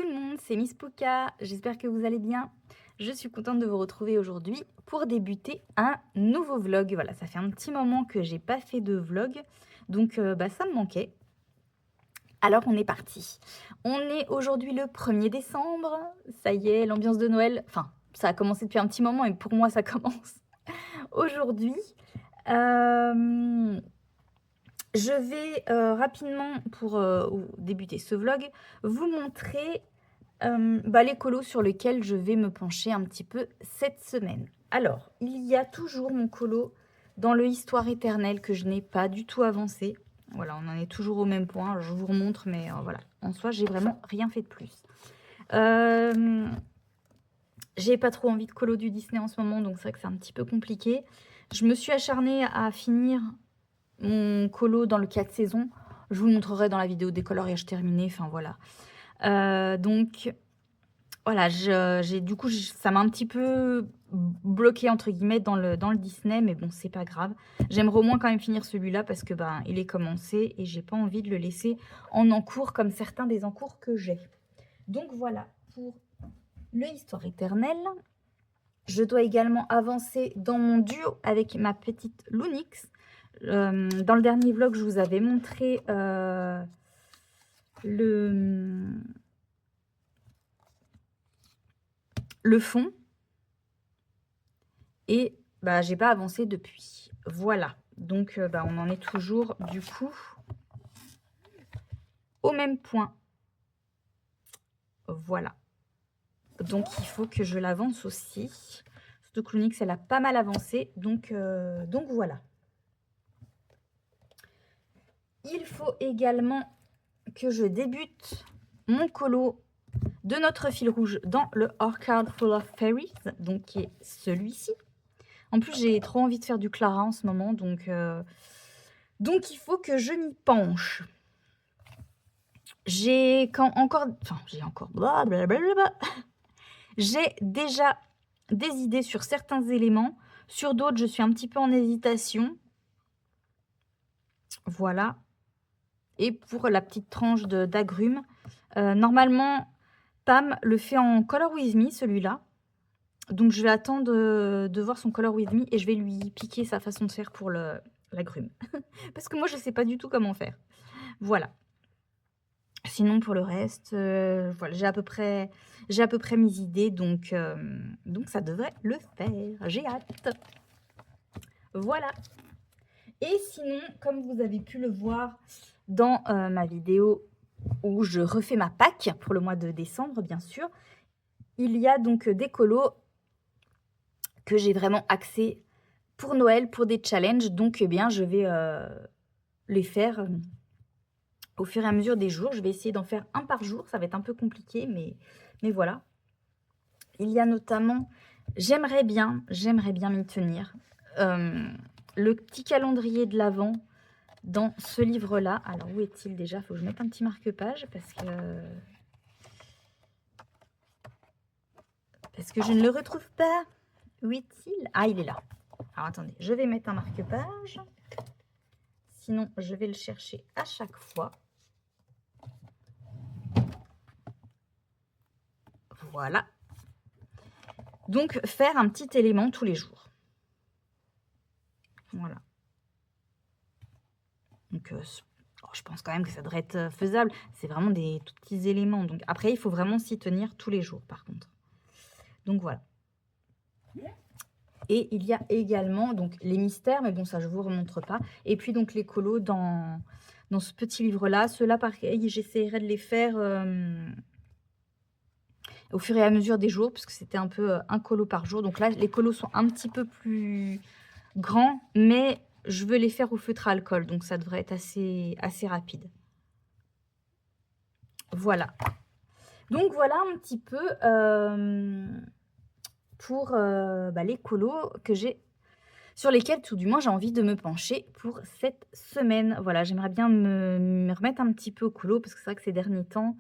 le monde, c'est Miss Pouka, j'espère que vous allez bien. Je suis contente de vous retrouver aujourd'hui pour débuter un nouveau vlog. Voilà, ça fait un petit moment que j'ai pas fait de vlog, donc ça me manquait. Alors on est parti. On est aujourd'hui le 1er décembre, ça y est, l'ambiance de Noël, enfin ça a commencé depuis un petit moment et pour moi ça commence aujourd'hui. Je vais rapidement, pour débuter ce vlog, vous montrer les colos sur lesquels je vais me pencher un petit peu cette semaine. Alors, il y a toujours mon colo dans le Histoire éternelle que je n'ai pas du tout avancé. Voilà, on en est toujours au même point. Je vous remontre, mais voilà. En soi, j'ai vraiment rien fait de plus. J'ai pas trop envie de colo du Disney en ce moment, donc c'est vrai que c'est un petit peu compliqué. Je me suis acharnée à finir mon colo dans le 4 saisons. Je vous le montrerai dans la vidéo décoloriage terminé. Enfin, voilà. Donc... Voilà, du coup, ça m'a un petit peu bloqué entre guillemets dans le Disney, mais bon, c'est pas grave. J'aimerais au moins quand même finir celui-là parce que il est commencé et j'ai pas envie de le laisser en encours comme certains des encours que j'ai. Donc voilà pour le Histoire éternelle. Je dois également avancer dans mon duo avec ma petite Lunix. Dans le dernier vlog, je vous avais montré le fond. Et j'ai pas avancé depuis. Voilà. Donc on en est toujours du coup au même point. Voilà. Donc il faut que je l'avance aussi. Surtout que l'Unix, elle a pas mal avancé. Donc voilà. Il faut également que je débute mon colo de notre fil rouge dans le Orchard Full of Fairies, donc qui est celui-ci. En plus, j'ai trop envie de faire du Clara en ce moment, donc il faut que je m'y penche. J'ai déjà des idées sur certains éléments. Sur d'autres, je suis un petit peu en hésitation. Voilà. Et pour la petite tranche d'agrumes, normalement, Pam le fait en Color With Me, celui-là. Donc, je vais attendre de voir son Color With Me et je vais lui piquer sa façon de faire pour l'agrume. Parce que moi, je ne sais pas du tout comment faire. Voilà. Sinon, pour le reste, voilà, j'ai à peu près mes idées, donc ça devrait le faire. J'ai hâte. Voilà. Et sinon, comme vous avez pu le voir dans ma vidéo où je refais ma Pâques pour le mois de décembre, bien sûr, il y a donc des colos que j'ai vraiment axés pour Noël, pour des challenges. Donc, je vais les faire au fur et à mesure des jours. Je vais essayer d'en faire un par jour. Ça va être un peu compliqué, mais voilà. Il y a notamment, j'aimerais bien m'y tenir, le petit calendrier de l'Avent dans ce livre-là. Alors, où est-il déjà? Il faut que je mette un petit marque-page parce que je ne le retrouve pas. Où est-il? Ah, il est là. Alors, attendez, je vais mettre un marque-page. Sinon, je vais le chercher à chaque fois. Voilà. Donc, faire un petit élément tous les jours. Voilà. Donc, je pense quand même que ça devrait être faisable. C'est vraiment des tout petits éléments. Donc, après, il faut vraiment s'y tenir tous les jours, par contre. Donc, voilà. Et il y a également donc les mystères, mais bon, ça, je ne vous remontre pas. Et puis, donc, les colos dans ce petit livre-là. Ceux-là, pareil, j'essaierai de les faire au fur et à mesure des jours, parce que c'était un peu un colo par jour. Donc là, les colos sont un petit peu plus grands, mais je veux les faire au feutre à alcool, donc ça devrait être assez rapide. Voilà. Donc voilà un petit peu pour les colos que j'ai, sur lesquels tout du moins j'ai envie de me pencher pour cette semaine. Voilà, j'aimerais bien me remettre un petit peu au colo, parce que c'est vrai que ces derniers temps,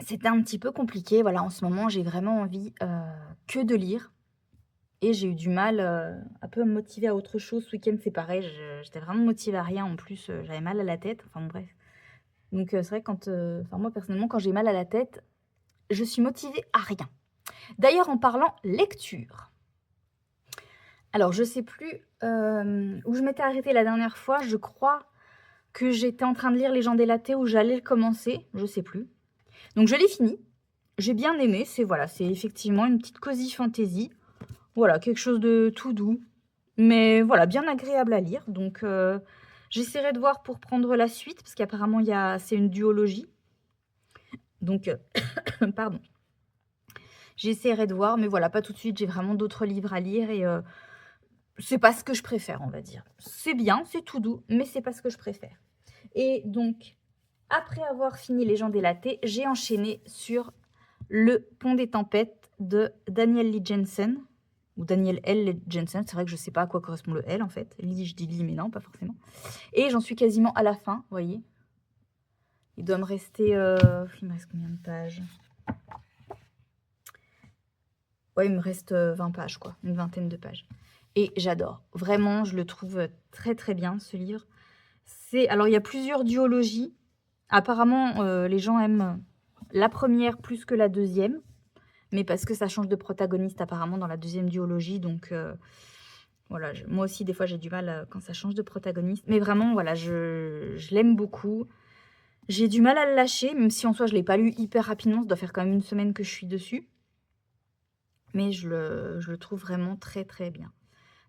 c'était un petit peu compliqué. Voilà, en ce moment, j'ai vraiment envie que de lire. Et j'ai eu du mal un peu à me motiver à autre chose. Ce week-end, c'est pareil. J'étais vraiment motivée à rien. En plus, j'avais mal à la tête. Enfin, bref. Donc c'est vrai quand, enfin moi personnellement quand j'ai mal à la tête, je suis motivée à rien. D'ailleurs en parlant lecture, alors je sais plus, où je m'étais arrêtée la dernière fois, je crois que j'étais en train de lire Les gens délatés ou j'allais le commencer, je sais plus. Donc je l'ai fini, j'ai bien aimé, c'est voilà, c'est effectivement une petite cosy fantasy. Voilà, quelque chose de tout doux, mais voilà, bien agréable à lire. Donc j'essaierai de voir pour prendre la suite, parce qu'apparemment c'est une duologie. Donc pardon. J'essaierai de voir, mais voilà, pas tout de suite, j'ai vraiment d'autres livres à lire et c'est pas ce que je préfère, on va dire. C'est bien, c'est tout doux, mais c'est pas ce que je préfère. Et donc, après avoir fini Les gens délatés, j'ai enchaîné sur Le pont des tempêtes de Daniel Lee Jensen, ou Daniel L. Jensen, c'est vrai que je sais pas à quoi correspond le L en fait. Lee, je dis Lee, mais non, pas forcément. Et j'en suis quasiment à la fin, vous voyez. Il doit me rester... il me reste combien de pages? Ouais, il me reste 20 pages, quoi. Une vingtaine de pages. Et j'adore. Vraiment, je le trouve très très bien, ce livre. Alors, il y a plusieurs duologies. Apparemment, les gens aiment la première plus que la deuxième. Mais parce que ça change de protagoniste apparemment dans la deuxième duologie. Donc voilà, moi aussi des fois j'ai du mal quand ça change de protagoniste. Mais vraiment, voilà, je l'aime beaucoup. J'ai du mal à le lâcher, même si en soi je ne l'ai pas lu hyper rapidement. Ça doit faire quand même une semaine que je suis dessus. Mais je le trouve vraiment très très bien.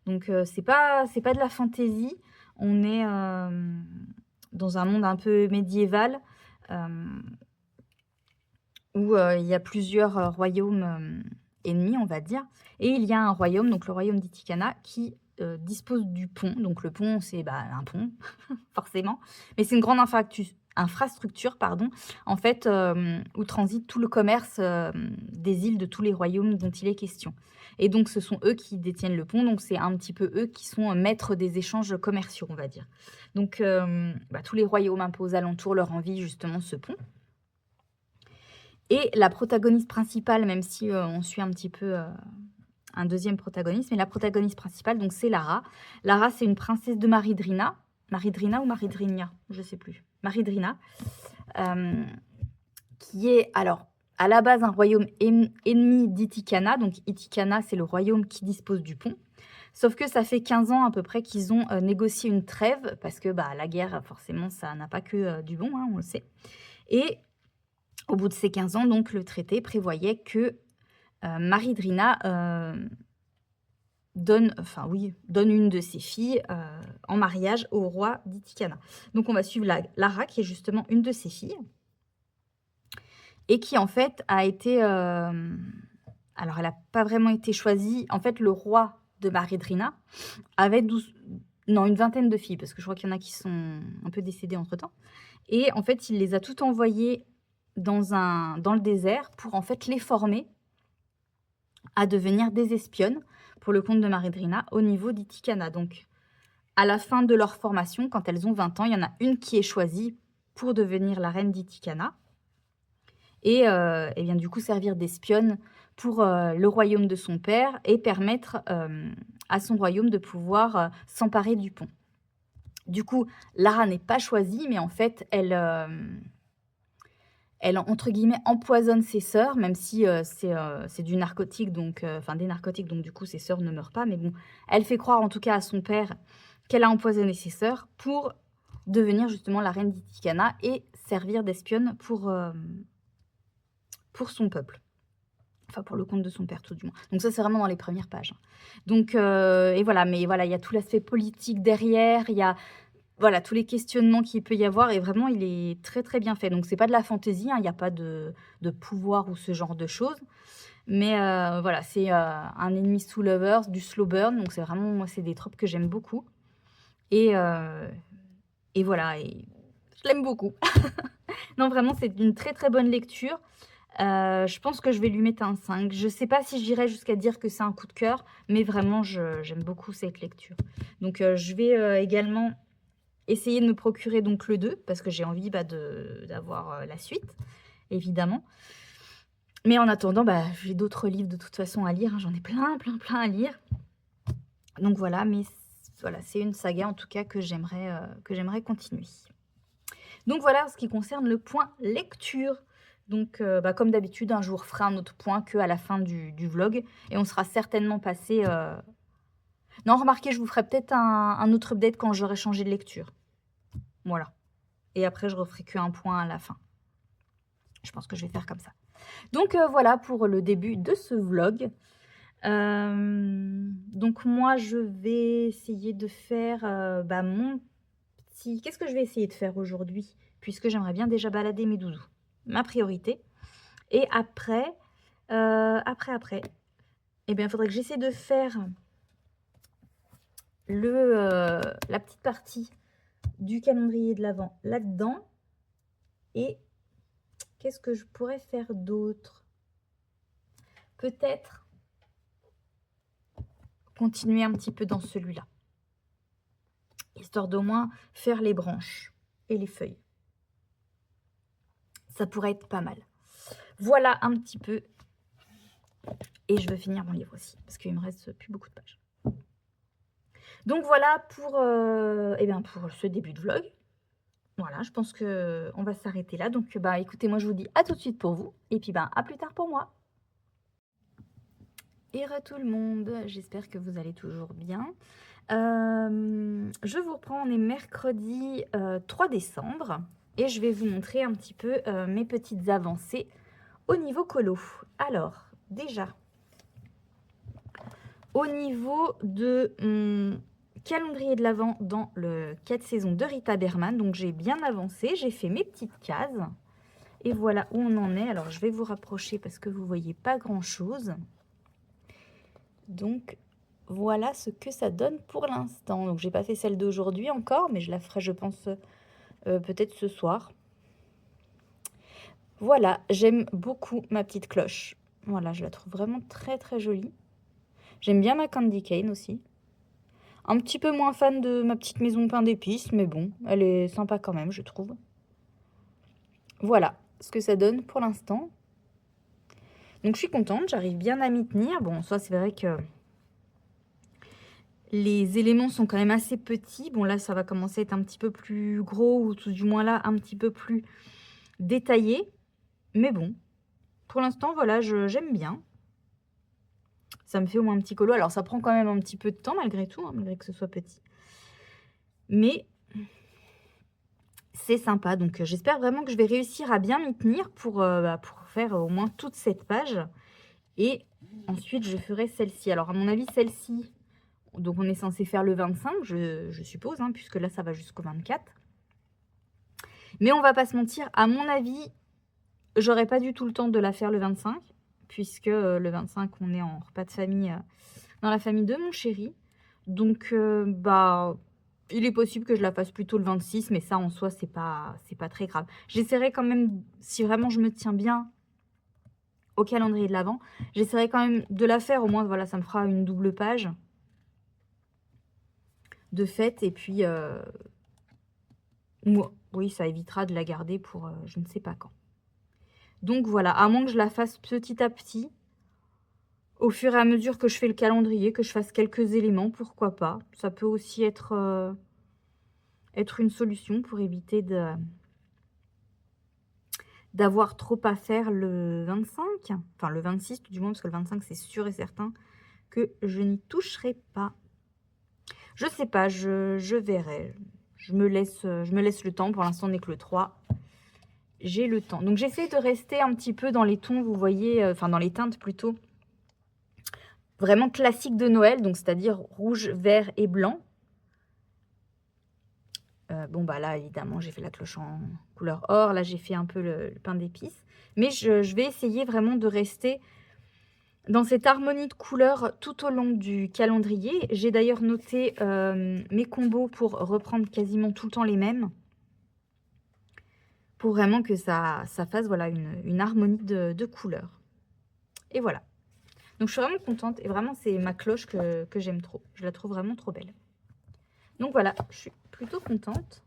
Donc c'est pas de la fantaisie. On est dans un monde un peu médiéval où il y a plusieurs royaumes ennemis, on va dire. Et il y a un royaume, donc le royaume d'Itikana, qui dispose du pont. Donc le pont, c'est un pont, forcément. Mais c'est une grande infrastructure, pardon, en fait, où transite tout le commerce des îles de tous les royaumes dont il est question. Et donc ce sont eux qui détiennent le pont, donc c'est un petit peu eux qui sont maîtres des échanges commerciaux, on va dire. Donc tous les royaumes un peu aux alentours leur envient justement ce pont. Et la protagoniste principale, même si on suit un petit peu un deuxième protagoniste, mais la protagoniste principale, donc c'est Lara. Lara, c'est une princesse de Maridrina. Maridrina ou Maridrinia, je ne sais plus. Maridrina, qui est alors à la base un royaume ennemi d'Itikana. Donc Itikana, c'est le royaume qui dispose du pont. Sauf que ça fait 15 ans à peu près qu'ils ont négocié une trêve, parce que la guerre, forcément, ça n'a pas que du bon, hein, on le sait. Et au bout de ces 15 ans, donc, le traité prévoyait que Maridrina donne une de ses filles en mariage au roi d'Itikana. Donc on va suivre Lara, qui est justement une de ses filles, et qui en fait a été... alors elle n'a pas vraiment été choisie. En fait, le roi de Maridrina avait une vingtaine de filles, parce que je crois qu'il y en a qui sont un peu décédées entre-temps. Et en fait, il les a toutes envoyées dans le désert pour en fait les former à devenir des espionnes pour le compte de Maridrina au niveau d'Itikana. Donc, à la fin de leur formation, quand elles ont 20 ans, il y en a une qui est choisie pour devenir la reine d'Itikana et bien du coup servir d'espionne pour le royaume de son père et permettre à son royaume de pouvoir s'emparer du pont. Du coup, Lara n'est pas choisie, mais en fait, elle, entre guillemets, empoisonne ses sœurs, même si c'est du narcotique, donc, des narcotiques, donc du coup, ses sœurs ne meurent pas. Mais bon, elle fait croire en tout cas à son père qu'elle a empoisonné ses sœurs pour devenir justement la reine d'Itikana et servir d'espionne pour son peuple. Enfin, pour le compte de son père, tout du moins. Donc ça, c'est vraiment dans les premières pages. Donc, et voilà, mais voilà, il y a tout l'aspect politique derrière, il y a voilà, tous les questionnements qu'il peut y avoir, et vraiment, il est très, très bien fait. Donc, c'est pas de la fantaisie, hein, il n'y a pas de pouvoir ou ce genre de choses. Mais voilà, c'est un ennemi sous lovers, du slow burn. Donc, c'est vraiment, moi, c'est des tropes que j'aime beaucoup. Et voilà, et je l'aime beaucoup. Non, vraiment, c'est une très, très bonne lecture. Je pense que je vais lui mettre un 5. Je sais pas si j'irai jusqu'à dire que c'est un coup de cœur, mais vraiment, j'aime beaucoup cette lecture. Donc, je vais également essayer de me procurer donc le 2, parce que j'ai envie d'avoir la suite, évidemment. Mais en attendant, j'ai d'autres livres de toute façon à lire, hein. J'en ai plein à lire. Donc voilà, mais voilà, c'est une saga en tout cas que j'aimerais continuer. Donc voilà ce qui concerne le point lecture. Donc comme d'habitude, un jour, je ferai un autre point qu'à la fin du vlog. Et on sera certainement passé... Non, remarquez, je vous ferai peut-être un autre update quand j'aurai changé de lecture. Voilà. Et après, je referai qu'un point à la fin. Je pense que je vais faire comme ça. Donc voilà pour le début de ce vlog. Donc moi, je vais essayer de faire mon petit... Qu'est-ce que je vais essayer de faire aujourd'hui? Puisque j'aimerais bien déjà balader mes doudous. Ma priorité. Et après, eh bien, il faudrait que j'essaie de faire la petite partie du calendrier de l'Avent là-dedans. Et qu'est-ce que je pourrais faire d'autre? Peut-être continuer un petit peu dans celui-là. Histoire d'au moins faire les branches et les feuilles. Ça pourrait être pas mal. Voilà un petit peu. Et je veux finir mon livre aussi, parce qu'il me reste plus beaucoup de pages. Donc voilà pour ce début de vlog. Voilà, je pense qu'on va s'arrêter là. Donc écoutez, moi je vous dis à tout de suite pour vous. Et puis à plus tard pour moi. Et tout le monde, j'espère que vous allez toujours bien. Je vous reprends, on est mercredi 3 décembre. Et je vais vous montrer un petit peu mes petites avancées au niveau colo. Alors, déjà, au niveau de mon calendrier de l'Avent dans le 4 saisons de Rita Berman, donc j'ai bien avancé, j'ai fait mes petites cases. Et voilà où on en est. Alors, je vais vous rapprocher parce que vous ne voyez pas grand-chose. Donc, voilà ce que ça donne pour l'instant. Donc, j'ai pas fait celle d'aujourd'hui encore, mais je la ferai, je pense, peut-être ce soir. Voilà, j'aime beaucoup ma petite cloche. Voilà, je la trouve vraiment très très jolie. J'aime bien ma candy cane aussi. Un petit peu moins fan de ma petite maison pain d'épices, mais bon, elle est sympa quand même, je trouve. Voilà ce que ça donne pour l'instant. Donc, je suis contente, j'arrive bien à m'y tenir. Bon, ça, c'est vrai que les éléments sont quand même assez petits. Bon, là, ça va commencer à être un petit peu plus gros, ou tout du moins là, un petit peu plus détaillé. Mais bon, pour l'instant, voilà, j'aime bien. Ça me fait au moins un petit colo. Alors, ça prend quand même un petit peu de temps, malgré tout, hein, malgré que ce soit petit. Mais c'est sympa. Donc, j'espère vraiment que je vais réussir à bien m'y tenir pour faire au moins toute cette page. Et ensuite, je ferai celle-ci. Alors, à mon avis, celle-ci... Donc, on est censé faire le 25, je suppose, hein, puisque là, ça va jusqu'au 24. Mais on va pas se mentir, à mon avis, j'aurai pas du tout le temps de la faire le 25, puisque le 25, on est en repas de famille dans la famille de mon chéri. Donc, il est possible que je la fasse plutôt le 26, mais ça, en soi, c'est pas très grave. J'essaierai quand même, si vraiment je me tiens bien au calendrier de l'Avent, j'essaierai quand même de la faire. Au moins, voilà, ça me fera une double page de fête. Et puis, oui, ça évitera de la garder pour je ne sais pas quand. Donc voilà, à moins que je la fasse petit à petit, au fur et à mesure que je fais le calendrier, que je fasse quelques éléments, pourquoi pas. Ça peut aussi être une solution pour éviter d'avoir trop à faire le 25, enfin le 26 tout du moins, parce que le 25 c'est sûr et certain que je n'y toucherai pas. Je sais pas, je verrai. Je me laisse le temps. Pour l'instant, on n'est que le 3. J'ai le temps. Donc, j'essaie de rester un petit peu dans les tons, vous voyez, enfin dans les teintes plutôt, vraiment classiques de Noël, donc c'est-à-dire rouge, vert et blanc. Là, évidemment, j'ai fait la cloche en couleur or. Là, j'ai fait un peu le pain d'épices. Mais je vais essayer vraiment de rester dans cette harmonie de couleurs tout au long du calendrier. J'ai d'ailleurs noté mes combos pour reprendre quasiment tout le temps les mêmes. Pour vraiment que ça fasse voilà, une harmonie de couleurs. Et voilà. Donc je suis vraiment contente. Et vraiment, c'est ma cloche que j'aime trop. Je la trouve vraiment trop belle. Donc voilà, je suis plutôt contente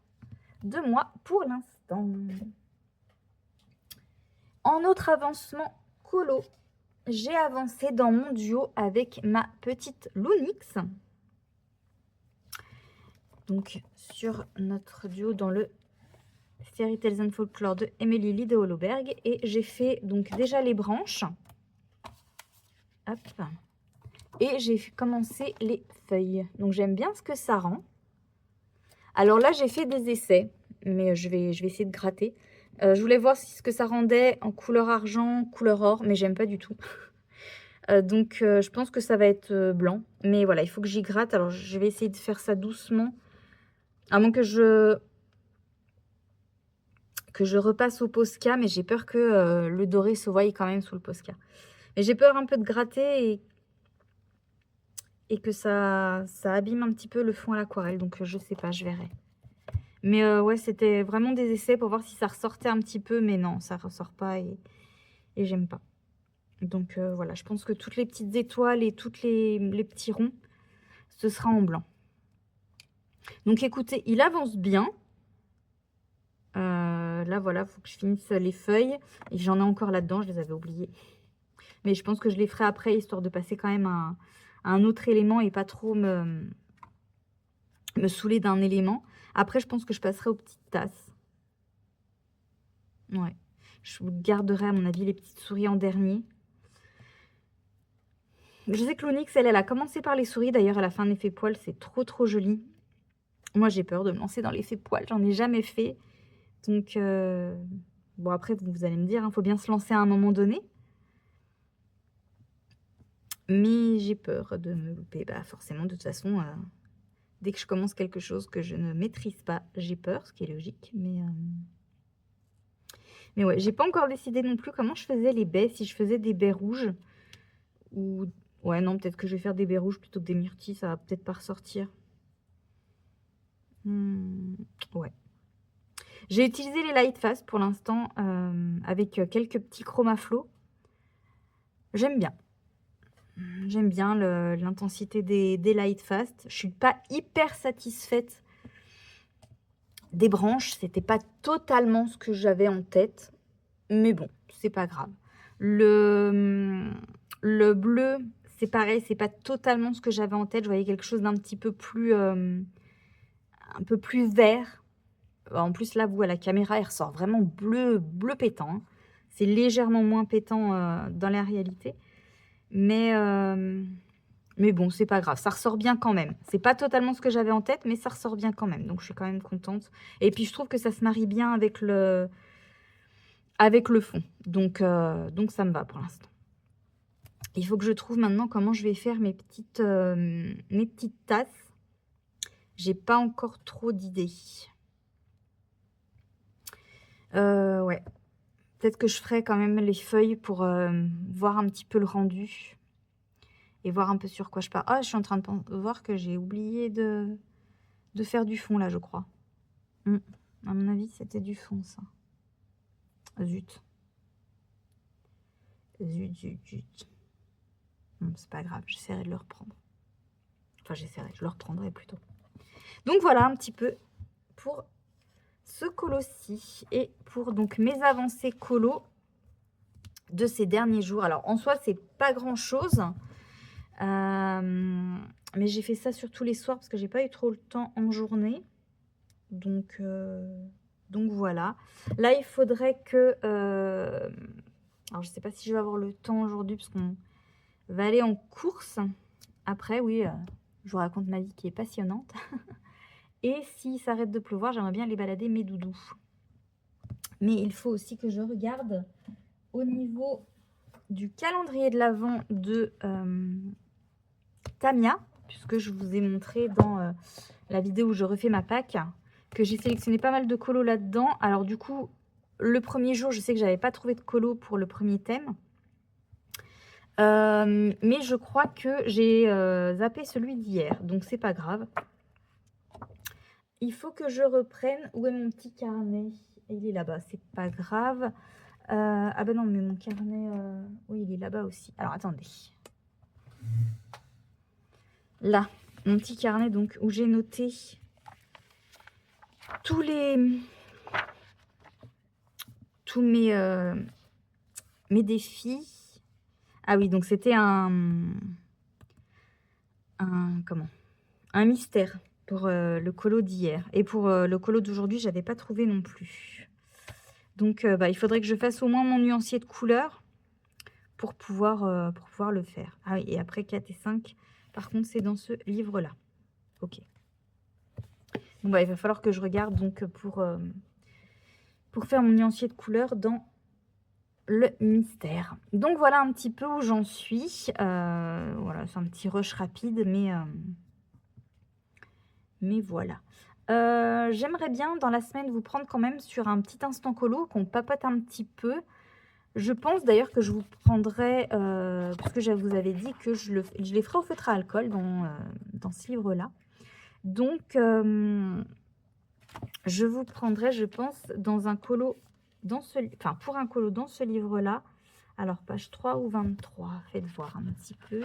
de moi pour l'instant. En autre avancement colo, j'ai avancé dans mon duo avec ma petite Loonix. Donc sur notre duo dans le Fairy Tales and Folklore de Emily Lee de Holoberg. Et j'ai fait donc déjà les branches. Hop. Et j'ai commencé les feuilles. Donc j'aime bien ce que ça rend. Alors là, j'ai fait des essais, mais je vais essayer de gratter. Je voulais voir ce que ça rendait en couleur argent, couleur or, mais j'aime pas du tout. Donc je pense que ça va être blanc. Mais voilà, il faut que j'y gratte. Alors je vais essayer de faire ça doucement. À moins que je repasse au Posca, mais j'ai peur que le doré se voie quand même sous le Posca. Mais j'ai peur un peu de gratter et que ça abîme un petit peu le fond à l'aquarelle. Donc je sais pas, je verrai. Mais ouais, c'était vraiment des essais pour voir si ça ressortait un petit peu. Mais non, ça ressort pas et j'aime pas. Donc voilà, je pense que toutes les petites étoiles et tous les petits ronds, ce sera en blanc. Donc écoutez, il avance bien. Là, voilà, il faut que je finisse les feuilles. Et j'en ai encore là-dedans, je les avais oubliées. Mais je pense que je les ferai après, histoire de passer quand même à un autre élément et pas trop me saouler d'un élément. Après, je pense que je passerai aux petites tasses. Ouais. Je garderai, à mon avis, les petites souris en dernier. Je sais que l'Onyx, elle a commencé par les souris. D'ailleurs, elle a fait un effet poil. C'est trop joli. Moi, j'ai peur de me lancer dans l'effet poil. J'en ai jamais fait. Donc, bon, après, vous allez me dire, il faut bien se lancer à un moment donné. Mais j'ai peur de me louper. Bah, forcément, de toute façon, dès que je commence quelque chose que je ne maîtrise pas, j'ai peur, ce qui est logique. Mais ouais, j'ai pas encore décidé non plus comment je faisais les baies. Si je faisais des baies rouges ou... Ouais, non, peut-être que je vais faire des baies rouges plutôt que des myrtilles. Ça va peut-être pas ressortir. Ouais. J'ai utilisé les Lightfast pour l'instant avec quelques petits chromaflots. J'aime bien. J'aime bien l'intensité des Lightfast. Je suis pas hyper satisfaite des branches. C'était pas totalement ce que j'avais en tête. Mais bon, c'est pas grave. Le bleu, c'est pareil, c'est pas totalement ce que j'avais en tête. Je voyais quelque chose d'un petit peu plus, un peu plus vert. En plus, là, vous, à la caméra, il ressort vraiment bleu pétant. Hein. C'est légèrement moins pétant dans la réalité. Mais bon, c'est pas grave. Ça ressort bien quand même. C'est pas totalement ce que j'avais en tête, mais ça ressort bien quand même. Donc, je suis quand même contente. Et puis, je trouve que ça se marie bien avec le fond. Donc ça me va pour l'instant. Il faut que je trouve maintenant comment je vais faire mes petites tasses. J'ai pas encore trop d'idées. Ouais. Peut-être que je ferai quand même les feuilles pour voir un petit peu le rendu. Et voir un peu sur quoi je pars. Ah, je suis en train de voir que j'ai oublié de faire du fond là, je crois. À mon avis, c'était du fond, ça. Zut. Zut. C'est pas grave, j'essaierai de le reprendre. Enfin, je le reprendrai plutôt. Donc voilà un petit peu pour ce colo-ci et pour donc mes avancées colo de ces derniers jours. Alors en soi, c'est pas grand-chose, mais j'ai fait ça surtout les soirs parce que j'ai pas eu trop le temps en journée. Donc voilà. Là, il faudrait que... alors je sais pas si je vais avoir le temps aujourd'hui parce qu'on va aller en course. Après, oui, je vous raconte ma vie qui est passionnante. Et s'il s'arrête de pleuvoir, j'aimerais bien aller balader mes doudous. Mais il faut aussi que je regarde au niveau du calendrier de l'Avent de Tamia, puisque je vous ai montré dans la vidéo où je refais ma Pâques, que j'ai sélectionné pas mal de colos là-dedans. Alors du coup, le premier jour, je sais que j'avais pas trouvé de colo pour le premier thème. Mais je crois que j'ai zappé celui d'hier, donc c'est pas grave. Il faut que je reprenne. Où est mon petit carnet? Il est là-bas, c'est pas grave. Ah bah non, mais mon carnet... Oui, il est là-bas aussi. Alors, attendez. Là, mon petit carnet, donc, où j'ai noté tous mes défis. Ah oui, donc c'était un mystère. pour le colo d'hier. Et pour le colo d'aujourd'hui, j'avais pas trouvé non plus. Donc, bah, il faudrait que je fasse au moins mon nuancier de couleurs pour pouvoir le faire. Ah oui, et après 4 et 5, par contre, c'est dans ce livre-là. Ok. Bon, bah, il va falloir que je regarde donc pour faire mon nuancier de couleurs dans le mystère. Donc, voilà un petit peu où j'en suis. Voilà, c'est un petit rush rapide, mais voilà. J'aimerais bien, dans la semaine, vous prendre quand même sur un petit instant colo, qu'on papote un petit peu. Je pense d'ailleurs que je vous prendrai, parce que je vous avais dit que je les ferai au feutre à alcool dans ce livre-là. Donc, je vous prendrai, je pense, dans un colo, pour un colo dans ce livre-là. Alors, page 3 ou 23, faites voir un petit peu.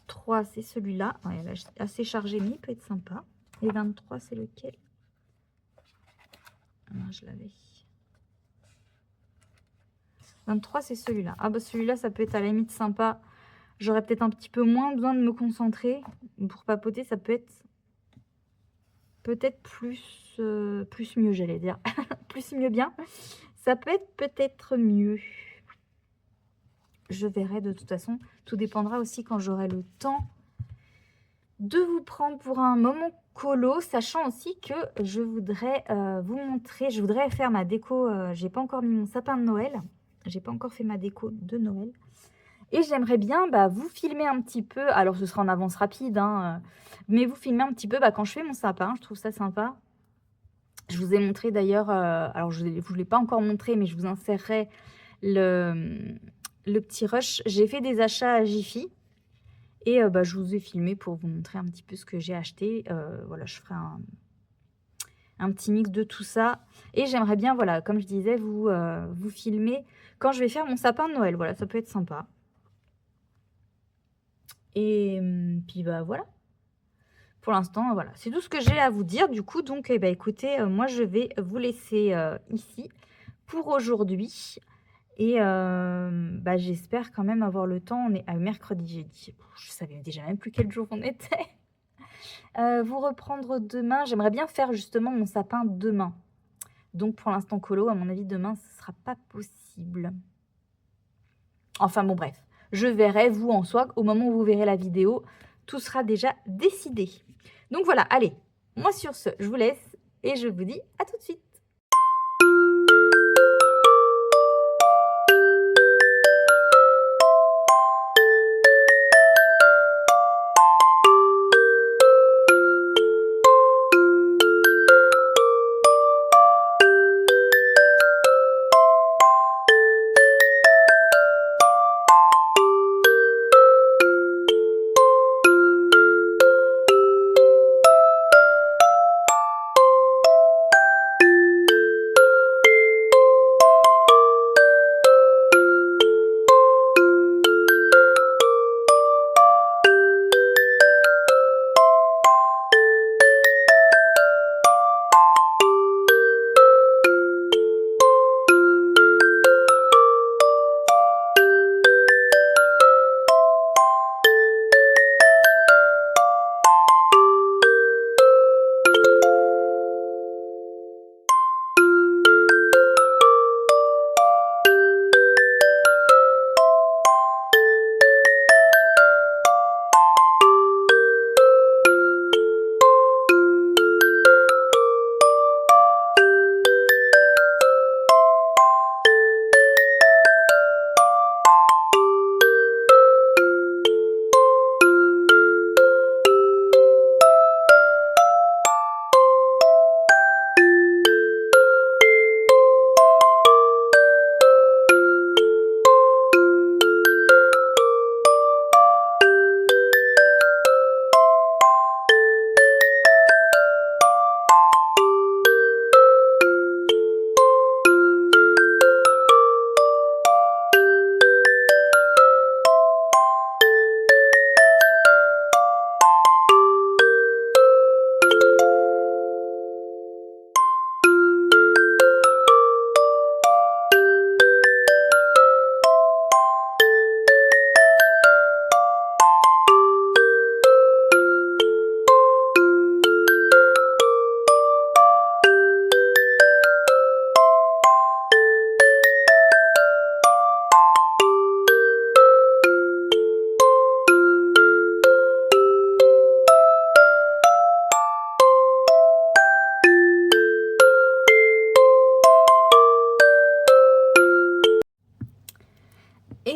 3, c'est celui-là. Ouais, là, assez chargé, mais il peut être sympa. Et 23, c'est lequel? Non, je l'avais. 23, c'est celui-là. Ah bah celui-là, ça peut être à la limite sympa. J'aurais peut-être un petit peu moins besoin de me concentrer. Pour papoter, ça peut être peut-être plus mieux, j'allais dire. Plus mieux bien. Ça peut être peut-être mieux. Je verrai de toute façon. Tout dépendra aussi quand j'aurai le temps de vous prendre pour un moment colo, sachant aussi que je voudrais vous montrer, je voudrais faire ma déco. J'ai pas encore mis mon sapin de Noël. J'ai pas encore fait ma déco de Noël. Et j'aimerais bien vous filmer un petit peu. Alors, ce sera en avance rapide, hein, mais vous filmer un petit peu quand je fais mon sapin. Je trouve ça sympa. Je vous ai montré d'ailleurs, alors je ne vous l'ai pas encore montré, mais je vous insérerai le petit rush. J'ai fait des achats à Jiffy et je vous ai filmé pour vous montrer un petit peu ce que j'ai acheté. Voilà, je ferai un petit mix de tout ça. Et j'aimerais bien, voilà, comme je disais, vous filmer quand je vais faire mon sapin de Noël. Voilà, ça peut être sympa. Et puis voilà. Pour l'instant, voilà, c'est tout ce que j'ai à vous dire. Du coup, donc, écoutez, moi, je vais vous laisser ici pour aujourd'hui. Et j'espère quand même avoir le temps. On est à mercredi, jeudi. Je savais déjà même plus quel jour on était. Vous reprendre demain. J'aimerais bien faire justement mon sapin demain. Donc, pour l'instant, colo, à mon avis, demain, ce ne sera pas possible. Enfin, bon, bref. Je verrai, vous, en soi, au moment où vous verrez la vidéo, tout sera déjà décidé. Donc voilà, allez, moi sur ce, je vous laisse et je vous dis à tout de suite.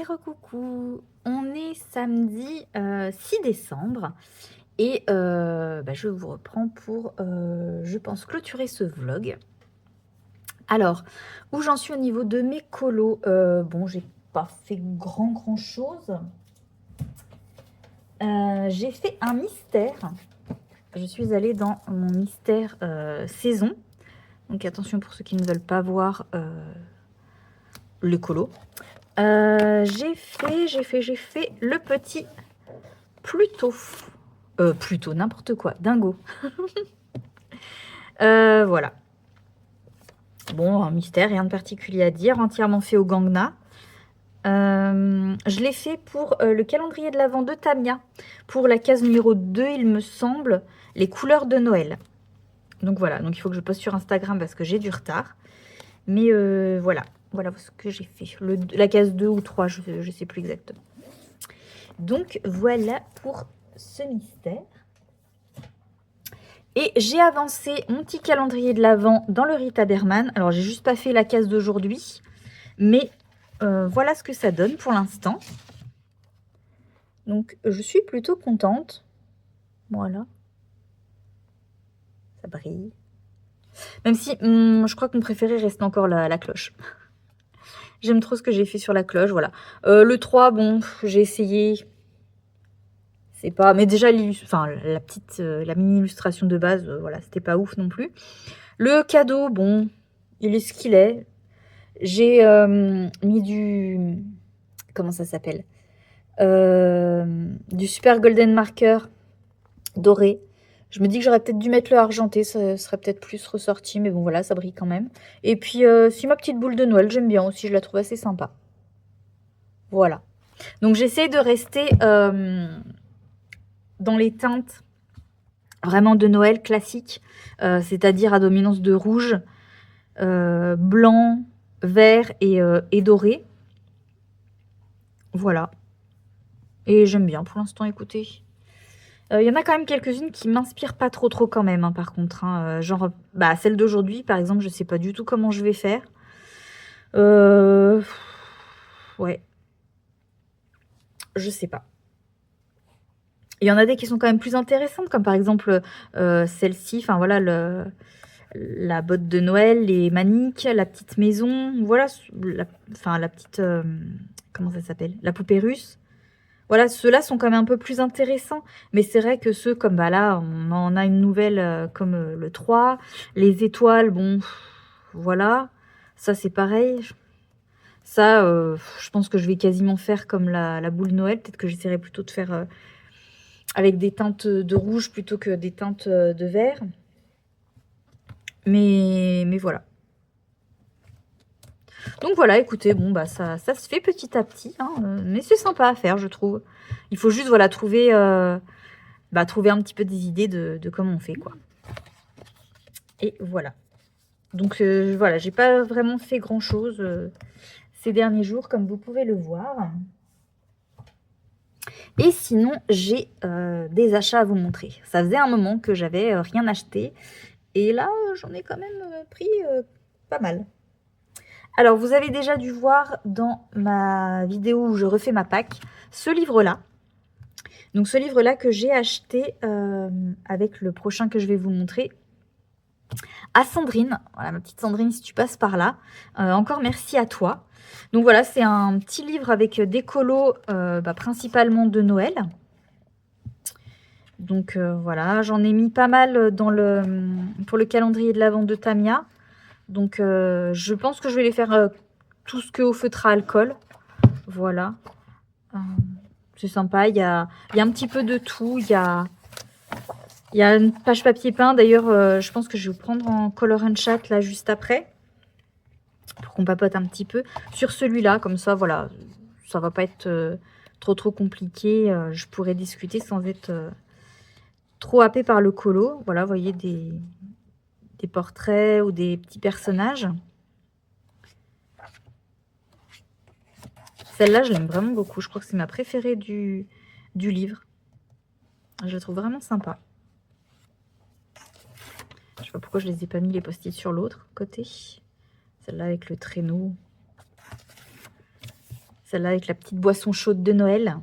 recoucou. On est samedi 6 décembre et je vous reprends pour, je pense, clôturer ce vlog. Alors, où j'en suis au niveau de mes colos? Bon, j'ai pas fait grand chose. J'ai fait un mystère. Je suis allée dans mon mystère saison. Donc attention pour ceux qui ne veulent pas voir le colo. J'ai fait le petit Pluto, n'importe quoi, dingo. Voilà. Bon, un mystère, rien de particulier à dire, entièrement fait au Gangnam. Je l'ai fait pour le calendrier de l'Avent de Tamia, pour la case numéro 2, il me semble, les couleurs de Noël. Donc voilà, donc il faut que je poste sur Instagram parce que j'ai du retard. Mais voilà ce que j'ai fait. La case 2 ou 3, je ne sais plus exactement. Donc voilà pour ce mystère. Et j'ai avancé mon petit calendrier de l'Avent dans le Rita Berman. Alors j'ai juste pas fait la case d'aujourd'hui, mais voilà ce que ça donne pour l'instant. Donc je suis plutôt contente. Voilà. Ça brille. Même si je crois que mon préféré reste encore la cloche. J'aime trop ce que j'ai fait sur la cloche, voilà. Le 3, bon, j'ai essayé. C'est pas... Mais déjà, la mini illustration de base, voilà, c'était pas ouf non plus. Le cadeau, bon, il est ce qu'il est. J'ai mis du... Comment ça s'appelle? Du super golden marker doré. Je me dis que j'aurais peut-être dû mettre le argenté, ça serait peut-être plus ressorti, mais bon voilà, ça brille quand même. Et puis, si ma petite boule de Noël, j'aime bien aussi, je la trouve assez sympa. Voilà. Donc j'essaie de rester dans les teintes vraiment de Noël classiques, c'est-à-dire à dominance de rouge, blanc, vert et doré. Voilà. Et j'aime bien pour l'instant, écoutez. Il y en a quand même quelques-unes qui m'inspirent pas trop quand même, hein, par contre. Hein, genre, celle d'aujourd'hui, par exemple, je sais pas du tout comment je vais faire. Ouais. Je sais pas. Il y en a des qui sont quand même plus intéressantes, comme par exemple celle-ci, enfin voilà, la botte de Noël, les maniques, la petite maison, voilà, la petite, comment ça s'appelle? La poupée russe. Voilà, ceux-là sont quand même un peu plus intéressants, mais c'est vrai que ceux comme, là, on en a une nouvelle comme le 3, les étoiles, bon, voilà, ça c'est pareil. Ça, je pense que je vais quasiment faire comme la boule Noël, peut-être que j'essaierai plutôt de faire... avec des teintes de rouge plutôt que des teintes de vert. Mais voilà. Donc voilà, écoutez, bon, ça se fait petit à petit, hein, mais c'est sympa à faire, je trouve. Il faut juste, voilà, trouver un petit peu des idées de comment on fait, quoi. Et voilà. Donc voilà, j'ai pas vraiment fait grand-chose ces derniers jours, comme vous pouvez le voir. Et sinon, j'ai des achats à vous montrer. Ça faisait un moment que j'avais rien acheté. Et là, j'en ai quand même pris pas mal. Alors, vous avez déjà dû voir dans ma vidéo où je refais ma Pâques, ce livre-là. Donc, ce livre-là que j'ai acheté avec le prochain que je vais vous montrer à Sandrine. Voilà, ma petite Sandrine, si tu passes par là. Encore merci à toi. Donc, voilà, c'est un petit livre avec des colos principalement de Noël. Donc, voilà, j'en ai mis pas mal pour le calendrier de l'Avent de Tamia. Donc, je pense que je vais les faire tout ce que au feutre à alcool. Voilà. C'est sympa. Il y a un petit peu de tout. Il y a une page papier peint. D'ailleurs, je pense que je vais vous prendre en color and chat là juste après. Pour qu'on papote un petit peu. Sur celui-là, comme ça, voilà. Ça va pas être trop compliqué. Je pourrais discuter sans être trop happée par le colo. Voilà, vous voyez des portraits ou des petits personnages. Celle-là, je l'aime vraiment beaucoup. Je crois que c'est ma préférée du livre. Je la trouve vraiment sympa. Je sais pas pourquoi je les ai pas mis les post-it sur l'autre côté. Celle-là avec le traîneau. Celle-là avec la petite boisson chaude de Noël.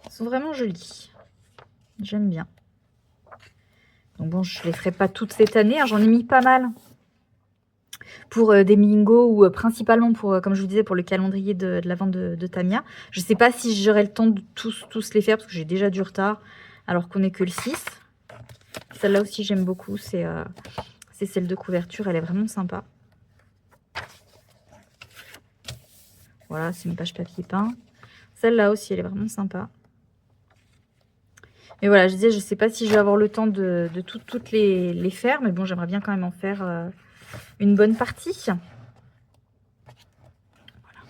Elles sont vraiment jolies. J'aime bien. Donc bon, je ne les ferai pas toutes cette année. Hein. J'en ai mis pas mal pour des Mingo ou principalement pour, comme je vous disais, pour le calendrier de la vente de Tamia. Je ne sais pas si j'aurai le temps de tous les faire parce que j'ai déjà du retard alors qu'on n'est que le 6. Celle-là aussi, j'aime beaucoup. C'est celle de couverture. Elle est vraiment sympa. Voilà, c'est une page papier peint. Celle-là aussi, elle est vraiment sympa. Mais voilà, je disais, je ne sais pas si je vais avoir le temps de toutes les faire. Mais bon, j'aimerais bien quand même en faire une bonne partie. Voilà.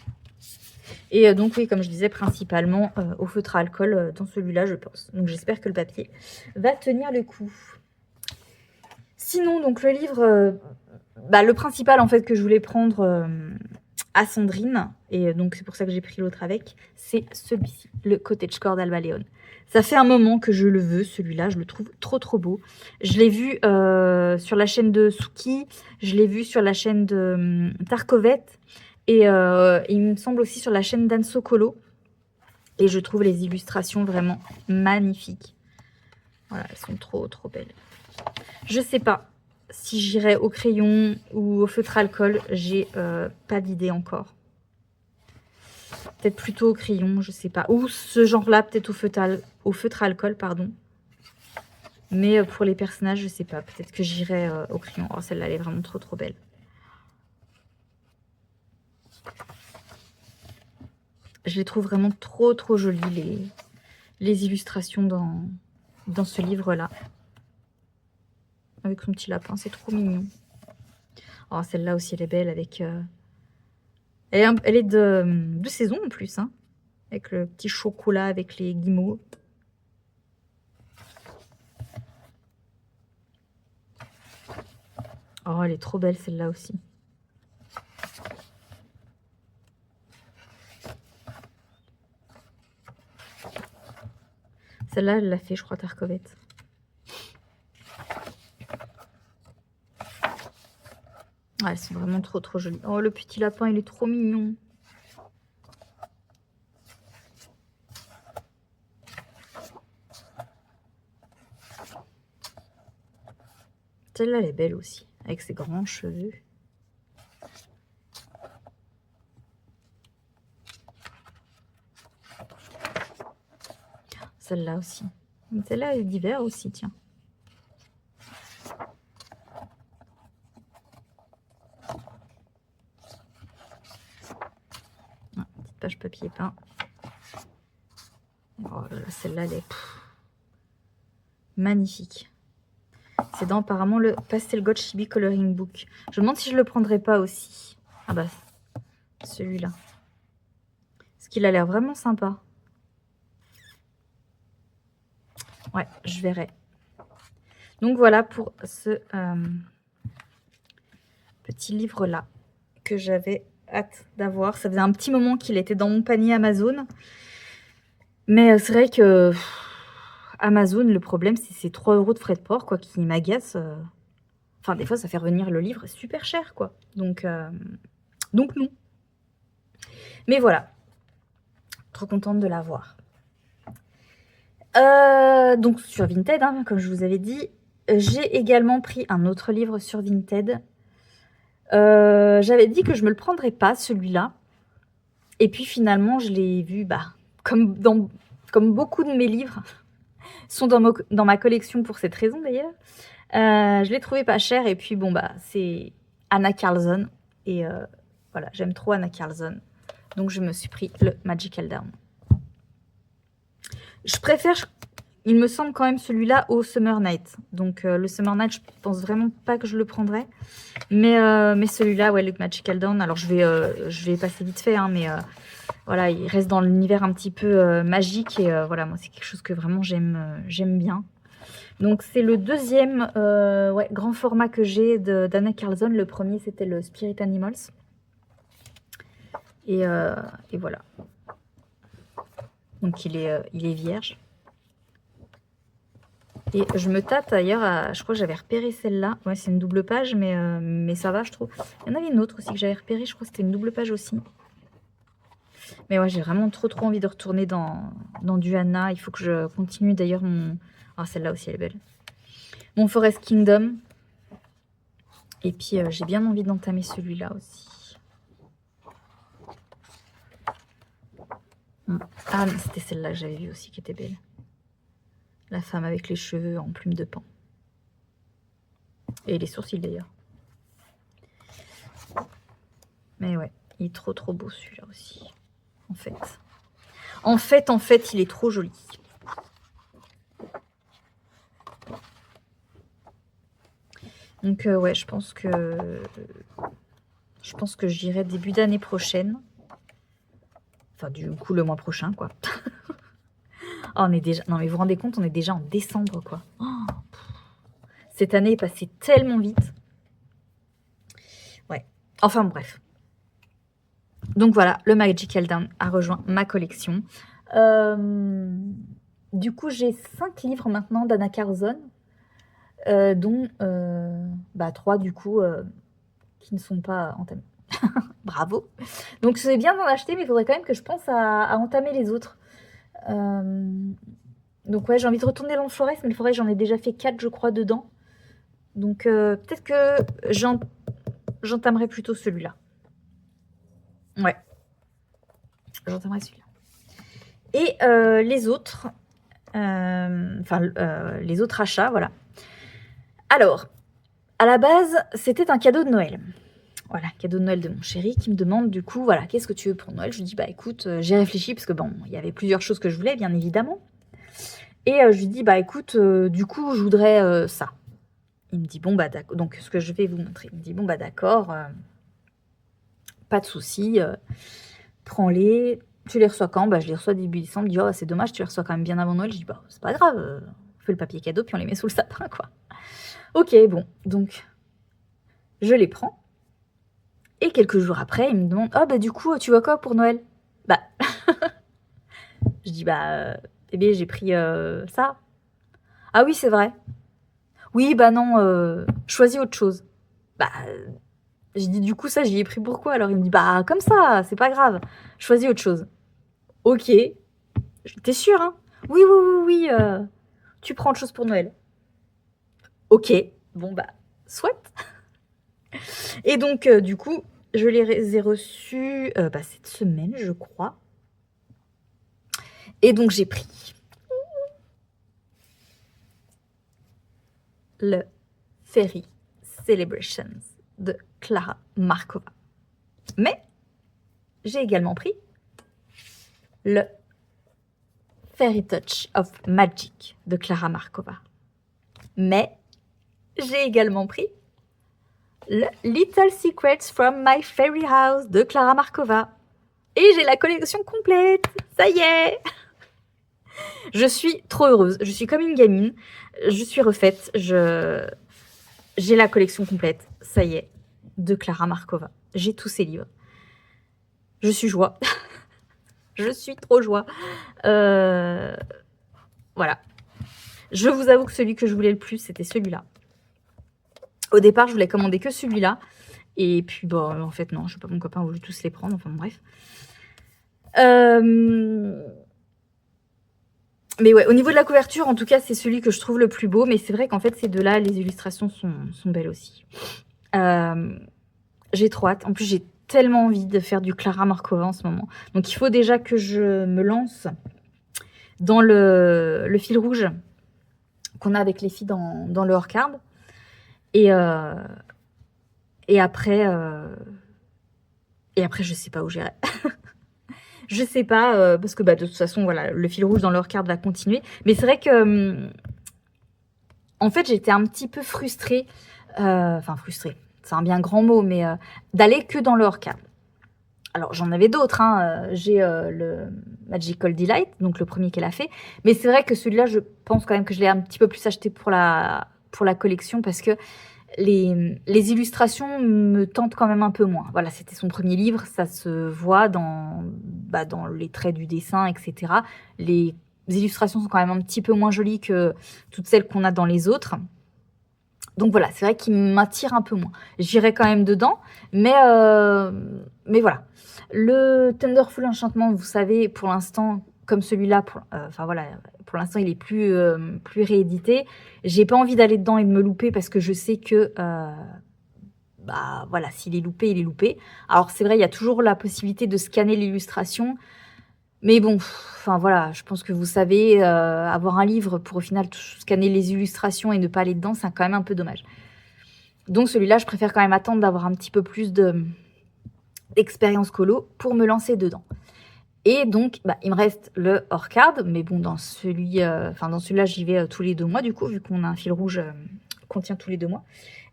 Et donc, oui, comme je disais, principalement au feutre à alcool dans celui-là, je pense. Donc, j'espère que le papier va tenir le coup. Sinon, donc, le livre, le principal, en fait, que je voulais prendre à Sandrine, et donc c'est pour ça que j'ai pris l'autre avec, c'est celui-ci, le Cottagecore d'Alba Leon. Ça fait un moment que je le veux, celui-là, je le trouve trop beau. Je l'ai vu sur la chaîne de Suki, je l'ai vu sur la chaîne de Tarkovet, et il me semble aussi sur la chaîne d'Anne Sokolo. Et je trouve les illustrations vraiment magnifiques. Voilà, elles sont trop belles. Je sais pas si j'irai au crayon ou au feutre alcool, j'ai pas d'idée encore. Peut-être plutôt au crayon, je sais pas. Ou ce genre-là, peut-être au feutre alcool, pardon. Mais pour les personnages, je sais pas. Peut-être que j'irai au crayon. Oh, celle-là, elle est vraiment trop belle. Je les trouve vraiment trop jolies, les illustrations dans ce livre-là. Avec son petit lapin, c'est trop mignon. Oh, celle-là aussi, elle est belle avec... Elle est de saison en plus, hein, avec le petit chocolat, avec les guimauves. Oh, elle est trop belle celle-là aussi. Celle-là, elle l'a fait, je crois, Tarkovet. Ah, elles sont vraiment trop jolies. Oh, le petit lapin, il est trop mignon. Celle-là, elle est belle aussi, avec ses grands cheveux. Celle-là aussi. Celle-là est d'hiver aussi, tiens. Ah, petite page papier peint. Oh là là, celle-là, elle est magnifique. C'est dans apparemment le Pastel God Chibi Coloring Book. Je me demande si je le prendrais pas aussi. Ah bah, celui-là. Parce qu'il a l'air vraiment sympa. Ouais, je verrai. Donc voilà pour ce petit livre-là que j'avais hâte d'avoir. Ça faisait un petit moment qu'il était dans mon panier Amazon. Mais c'est vrai que Amazon, le problème, c'est ces 3 € de frais de port quoi, qui m'agacent. Enfin, des fois, ça fait revenir le livre super cher, quoi. Donc non. Mais voilà. Trop contente de l'avoir. Donc sur Vinted, hein, comme je vous avais dit, j'ai également pris un autre livre sur Vinted. J'avais dit que je me le prendrais pas, celui-là. Et puis finalement, je l'ai vu, comme beaucoup de mes livres sont dans ma collection pour cette raison d'ailleurs. Je l'ai trouvé pas cher et puis bon, c'est Anna Carlson. Et voilà, j'aime trop Anna Carlson. Donc je me suis pris le Magical Down. Je préfère, il me semble quand même celui-là au Summer Night. Donc le Summer Night, je pense vraiment pas que je le prendrais. Mais celui-là, ouais, le Magical Dawn, alors je vais passer vite fait, hein, mais voilà, il reste dans l'univers un petit peu magique. Et voilà, moi, c'est quelque chose que vraiment j'aime bien. Donc c'est le deuxième grand format que j'ai d'Anna Carlson. Le premier, c'était le Spirit Animals. Et voilà. Donc il est vierge. Et je me tâte d'ailleurs je crois que j'avais repéré celle-là. Ouais, c'est une double page, mais ça va, je trouve. Il y en avait une autre aussi que j'avais repérée, je crois que c'était une double page aussi. Mais ouais, j'ai vraiment trop envie de retourner dans du Anna. Il faut que je continue d'ailleurs mon... Ah, celle-là aussi, elle est belle. Mon Forest Kingdom. Et puis, j'ai bien envie d'entamer celui-là aussi. Ah, mais c'était celle-là que j'avais vue aussi qui était belle. La femme avec les cheveux en plume de pan. Et les sourcils d'ailleurs. Mais ouais, il est trop beau celui-là aussi. En fait, il est trop joli. Donc ouais, je pense que j'irai début d'année prochaine. Enfin, du coup, le mois prochain, quoi. Oh, on est déjà... Non, mais vous vous rendez compte, on est déjà en décembre, quoi. Oh, cette année est passée tellement vite. Ouais. Enfin, bref. Donc voilà, le Magical Down a rejoint ma collection. Du coup, j'ai 5 livres maintenant d'Anna Carzon, dont 3 du coup qui ne sont pas entamés. Bravo. Donc c'est bien d'en acheter, mais il faudrait quand même que je pense à entamer les autres. Donc ouais, j'ai envie de retourner dans le Forest, mais le Forest, j'en ai déjà fait 4, je crois, dedans. Donc peut-être que j'entamerai plutôt celui-là. Ouais. J'entamerai celui-là. Et les autres... les autres achats, voilà. Alors, à la base, c'était un cadeau de Noël. Voilà, cadeau de Noël de mon chéri qui me demande du coup, voilà, qu'est-ce que tu veux pour Noël? Je lui dis, bah écoute, j'ai réfléchi parce que bon, il y avait plusieurs choses que je voulais, bien évidemment. Et je lui dis, bah écoute, du coup, je voudrais ça. Il me dit, bon, bah d'accord, donc ce que je vais vous montrer. Il me dit, bon, bah d'accord, pas de souci, prends-les. Tu les reçois quand? Bah je les reçois début décembre. Il me dit, oh, c'est dommage, tu les reçois quand même bien avant Noël. Je dis, bah c'est pas grave, on fait le papier cadeau puis on les met sous le sapin, quoi. Ok, bon, donc je les prends. Et quelques jours après, il me demande, oh bah du coup, tu vois quoi pour Noël? Bah, je dis, bah, bébé, j'ai pris ça. Ah oui, c'est vrai. Oui, bah non, choisis autre chose. Bah, je dis, du coup, ça, j'y ai pris pourquoi? Alors il me dit, bah, comme ça, c'est pas grave, choisis autre chose. Ok, t'es sûr, hein? Oui, tu prends autre chose pour Noël. Ok, bon, bah, soit. Et donc, du coup, je les ai reçus cette semaine, je crois. Et donc, j'ai pris le Fairy Celebrations de Clara Markova. Mais j'ai également pris le Fairy Touch of Magic de Clara Markova. Mais j'ai également pris le Little Secrets from My Fairy House de Clara Markova. Et j'ai la collection complète. Ça y est. Je suis trop heureuse. Je suis comme une gamine. Je suis refaite. J'ai la collection complète. Ça y est. De Clara Markova. J'ai tous ses livres. Je suis joie. Je suis trop joie. Voilà. Je vous avoue que celui que je voulais le plus, c'était celui-là. Au départ, je voulais commander que celui-là. Et puis, bon, en fait, non. Je sais pas, mon copain a voulu tous les prendre. Enfin, bref. Mais ouais, au niveau de la couverture, en tout cas, c'est celui que je trouve le plus beau. Mais c'est vrai qu'en fait, ces deux-là, les illustrations sont belles aussi. J'ai trop hâte. En plus, j'ai tellement envie de faire du Clara Markova en ce moment. Donc, il faut déjà que je me lance dans le fil rouge qu'on a avec les filles dans le hors-card. Et après, je sais pas où j'irai. Je sais pas, parce que de toute façon, voilà, le fil rouge dans le hors-card va continuer. Mais c'est vrai que, en fait, j'étais un petit peu frustrée. Enfin, frustrée, c'est un bien grand mot, mais d'aller que dans le hors-card. Alors, j'en avais d'autres. Hein. J'ai le Magical Delight, donc le premier qu'elle a fait. Mais c'est vrai que celui-là, je pense quand même que je l'ai un petit peu plus acheté pour la collection parce que les illustrations me tentent quand même un peu moins. Voilà, c'était son premier livre, ça se voit dans les traits du dessin, etc. Les illustrations sont quand même un petit peu moins jolies que toutes celles qu'on a dans les autres. Donc voilà, c'est vrai qu'il m'attire un peu moins. J'irai quand même dedans, mais voilà. Le Thunderful Enchantment, vous savez, pour l'instant, comme celui-là, enfin voilà, pour l'instant, il est plus réédité. J'ai pas envie d'aller dedans et de me louper parce que je sais que, bah voilà, s'il est loupé, il est loupé. Alors c'est vrai, il y a toujours la possibilité de scanner l'illustration. Mais bon, enfin voilà, je pense que vous savez, avoir un livre pour au final scanner les illustrations et ne pas aller dedans, c'est quand même un peu dommage. Donc celui-là, je préfère quand même attendre d'avoir un petit peu plus d'expérience colo pour me lancer dedans. Et donc, bah, il me reste le hors card, mais bon, dans celui-là, j'y vais tous les 2 mois, du coup, vu qu'on a un fil rouge qu'on tient tous les 2 mois.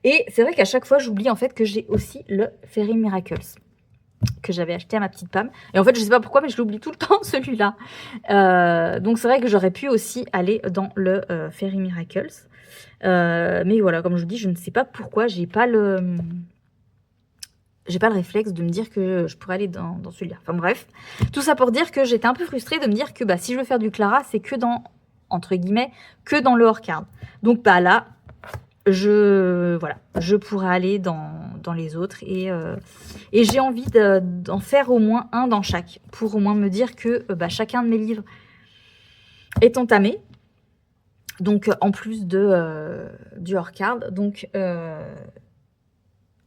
Et c'est vrai qu'à chaque fois, j'oublie en fait que j'ai aussi le Fairy Miracles que j'avais acheté à ma petite Pam. Et en fait, je sais pas pourquoi, mais je l'oublie tout le temps, celui-là. Donc, c'est vrai que j'aurais pu aussi aller dans le Fairy Miracles. Mais voilà, comme je vous dis, je ne sais pas pourquoi, j'ai pas le réflexe de me dire que je pourrais aller dans celui-là. Enfin bref, tout ça pour dire que j'étais un peu frustrée de me dire que bah, si je veux faire du Clara, c'est que dans, entre guillemets, que dans le hors card. Donc bah là, je pourrais aller dans les autres et j'ai envie d'en faire au moins un dans chaque pour au moins me dire que bah, chacun de mes livres est entamé. Donc en plus du hors card. Donc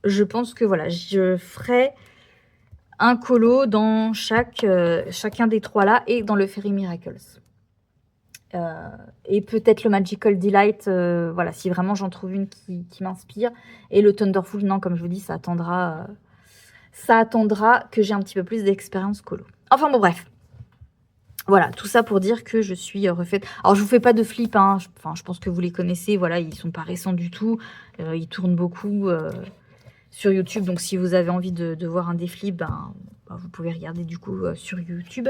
je pense que voilà, je ferai un colo dans chacun des 3 là et dans le Fairy Miracles. Et peut-être le Magical Delight, voilà, si vraiment j'en trouve une qui m'inspire. Et le Thunderful, non, comme je vous dis, ça attendra que j'ai un petit peu plus d'expérience colo. Enfin bon, bref. Voilà, tout ça pour dire que je suis refaite. Alors, je vous fais pas de flip, hein. Je pense que vous les connaissez. Voilà, ils sont pas récents du tout. Ils tournent beaucoup sur YouTube. Donc, si vous avez envie de voir un des flips, vous pouvez regarder du coup sur YouTube.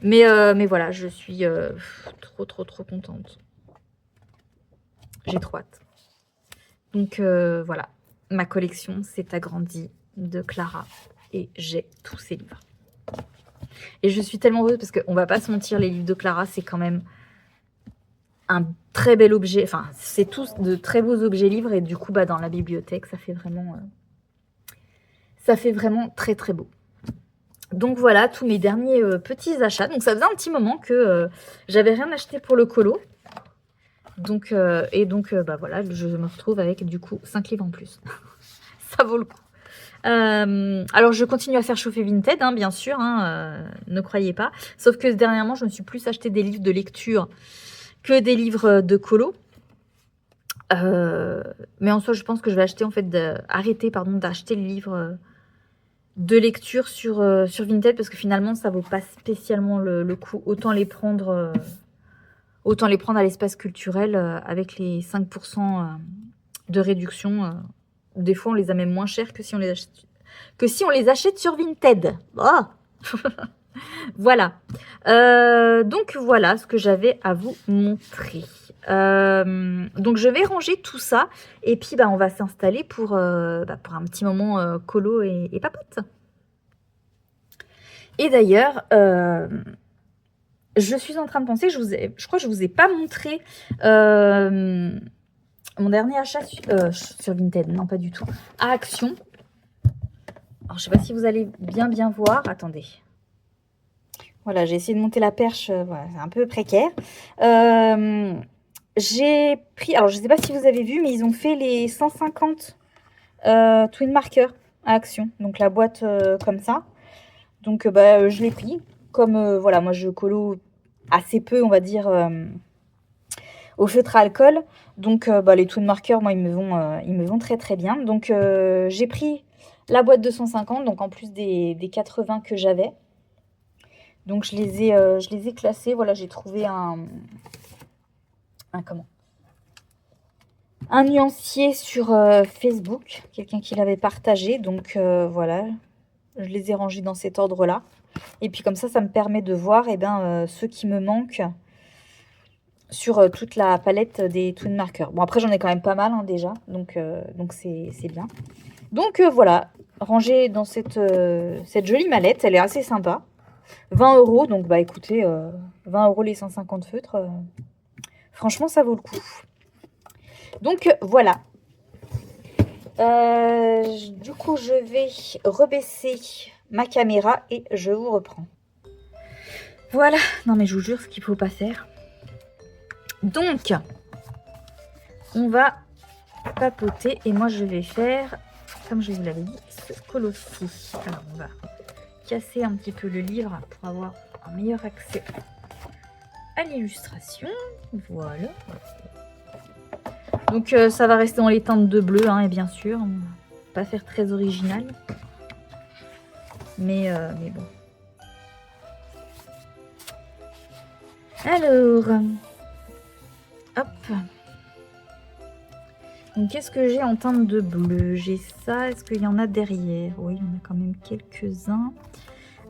Mais voilà, je suis trop contente. J'ai trop hâte. Donc, voilà, ma collection s'est agrandie de Clara. Et j'ai tous ces livres. Et je suis tellement heureuse parce qu'on va pas se mentir, les livres de Clara, c'est quand même un très bel objet. Enfin, c'est tous de très beaux objets livres. Et du coup, bah, dans la bibliothèque, ça fait vraiment très beau. Donc voilà, tous mes derniers petits achats. Donc ça faisait un petit moment que j'avais rien acheté pour le colo. Donc, bah voilà, je me retrouve avec du coup 5 livres en plus. Ça vaut le coup. Alors je continue à faire chauffer Vinted, hein, bien sûr, hein, ne croyez pas. Sauf que dernièrement, je me suis plus acheté des livres de lecture que des livres de colo. Mais en soi, je pense que je vais acheter, en fait, arrêter d'acheter les livres de lecture sur Vinted parce que finalement, ça vaut pas spécialement le coup. Autant les prendre à l'espace culturel avec les 5% de réduction. Des fois, on les a même moins chers que si on les achète sur Vinted. Oh voilà. Donc, voilà ce que j'avais à vous montrer. Donc, je vais ranger tout ça. Et puis, bah, on va s'installer pour un petit moment colo et papote. Et d'ailleurs, je suis en train de penser, je crois que je ne vous ai pas montré mon dernier achat sur Vinted. Non, pas du tout. À Action. Alors, je ne sais pas si vous allez bien voir. Attendez. Voilà, j'ai essayé de monter la perche. Voilà, c'est un peu précaire. J'ai pris... Alors, je ne sais pas si vous avez vu, mais ils ont fait les 150 Twin Markers à Action. Donc, la boîte comme ça. Donc, je l'ai pris. Comme, voilà, moi, je colo assez peu, on va dire, au feutre à alcool. Donc, les Twin Markers, moi, ils me vont très bien. Donc, j'ai pris la boîte de 150, donc en plus des 80 que j'avais. Donc, je les ai classés. Voilà, j'ai trouvé un nuancier sur Facebook. Quelqu'un qui l'avait partagé. Donc, voilà, je les ai rangés dans cet ordre-là. Et puis, comme ça me permet de voir ceux qui me manquent sur toute la palette des Twin Markers. Bon, après, j'en ai quand même pas mal déjà. Donc c'est bien. Donc, voilà, rangé dans cette jolie mallette. Elle est assez sympa. 20 €, donc bah écoutez, 20 € les 150 feutres, franchement ça vaut le coup. Donc voilà. Du coup, je vais rebaisser ma caméra et je vous reprends. Voilà, non mais je vous jure ce qu'il ne faut pas faire. Donc, on va papoter et moi je vais faire, comme je vous l'avais dit, ce colossus. Alors on va casser un petit peu le livre pour avoir un meilleur accès à l'illustration. Voilà. Donc ça va rester dans les teintes de bleu, hein, et bien sûr, on va pas faire très original. Mais bon. Alors, hop. Donc qu'est-ce que j'ai en teinte de bleu? J'ai ça, est-ce qu'il y en a derrière? Oui, il y en a quand même quelques-uns.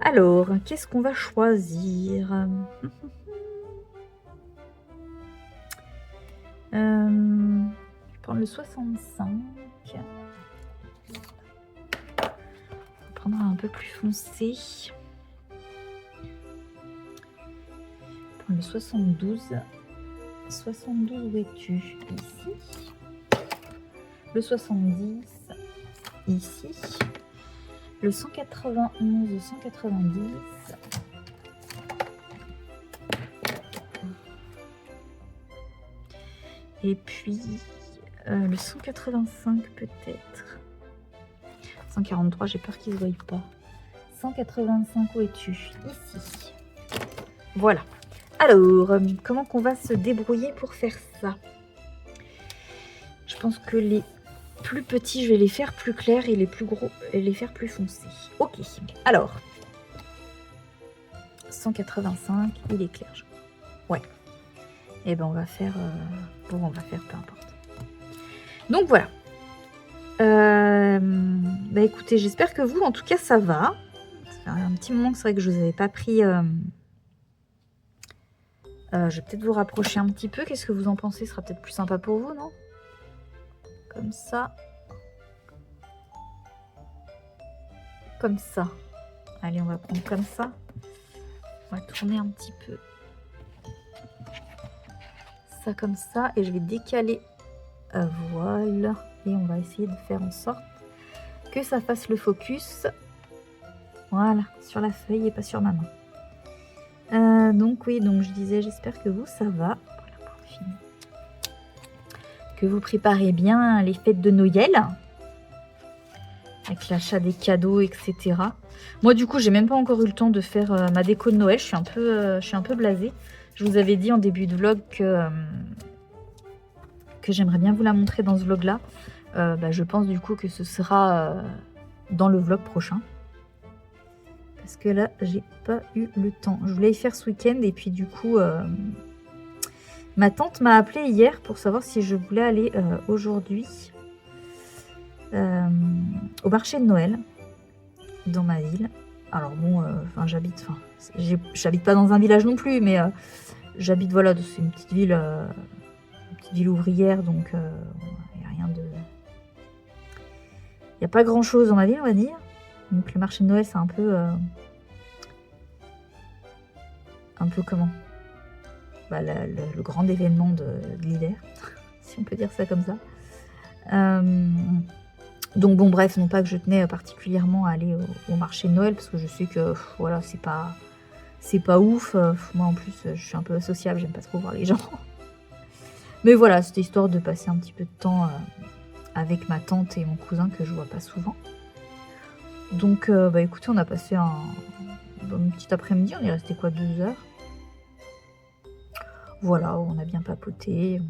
Alors, qu'est-ce qu'on va choisir? Je vais prendre le 65. On va prendre un peu plus foncé. Le 72. 72, où es-tu? Ici. Le 70, ici. Le 191, 190. Et puis le 185 peut-être. 143, j'ai peur qu'ils ne se voient pas. 185, où es-tu? Ici. Voilà. Alors, comment qu'on va se débrouiller pour faire ça? Je pense que les plus petits, je vais les faire plus clairs et les plus gros, les faire plus foncés. Ok. Alors, 185, il est clair, je crois. Ouais. Et ben on va faire... bon, on va faire peu importe. Donc voilà. Bah écoutez, j'espère que vous, en tout cas, ça va. Ça fait un petit moment que c'est vrai que je vous avais pas pris... je vais peut-être vous rapprocher un petit peu. Qu'est-ce que vous en pensez? Ce sera peut-être plus sympa pour vous, non? Comme ça. Comme ça. Allez, on va prendre comme ça. On va tourner un petit peu. Ça comme ça. Et je vais décaler. Voilà. Et on va essayer de faire en sorte que ça fasse le focus. Voilà. Sur la feuille et pas sur ma main. Donc oui, donc je disais, j'espère que vous, ça va. Voilà, pour finir. Que vous préparez bien les fêtes de Noël. Avec l'achat des cadeaux, etc. Moi, du coup, j'ai même pas encore eu le temps de faire ma déco de Noël. Je suis un peu blasée. Je vous avais dit en début de vlog que j'aimerais bien vous la montrer dans ce vlog-là. Bah, je pense du coup que ce sera dans le vlog prochain. Parce que là, j'ai pas eu le temps. Je voulais y faire ce week-end et puis du coup, ma tante m'a appelé hier pour savoir si je voulais aller aujourd'hui au marché de Noël dans ma ville. Alors bon, j'habite pas dans un village non plus, mais j'habite, voilà, c'est une petite ville ouvrière, donc il n'y a rien de... Il n'y a pas grand chose dans ma ville, on va dire. Donc le marché de Noël, c'est un peu comment, bah, le grand événement de l'hiver, si on peut dire ça comme ça. Donc bon, bref, non pas que je tenais particulièrement à aller au marché de Noël, parce que je sais que voilà, c'est pas ouf. Moi en plus, je suis un peu sociable, j'aime pas trop voir les gens. Mais voilà, c'était histoire de passer un petit peu de temps avec ma tante et mon cousin que je vois pas souvent. Donc bah écoutez, on a passé un petit après-midi, on est resté quoi, 2 heures. Voilà, on a bien papoté,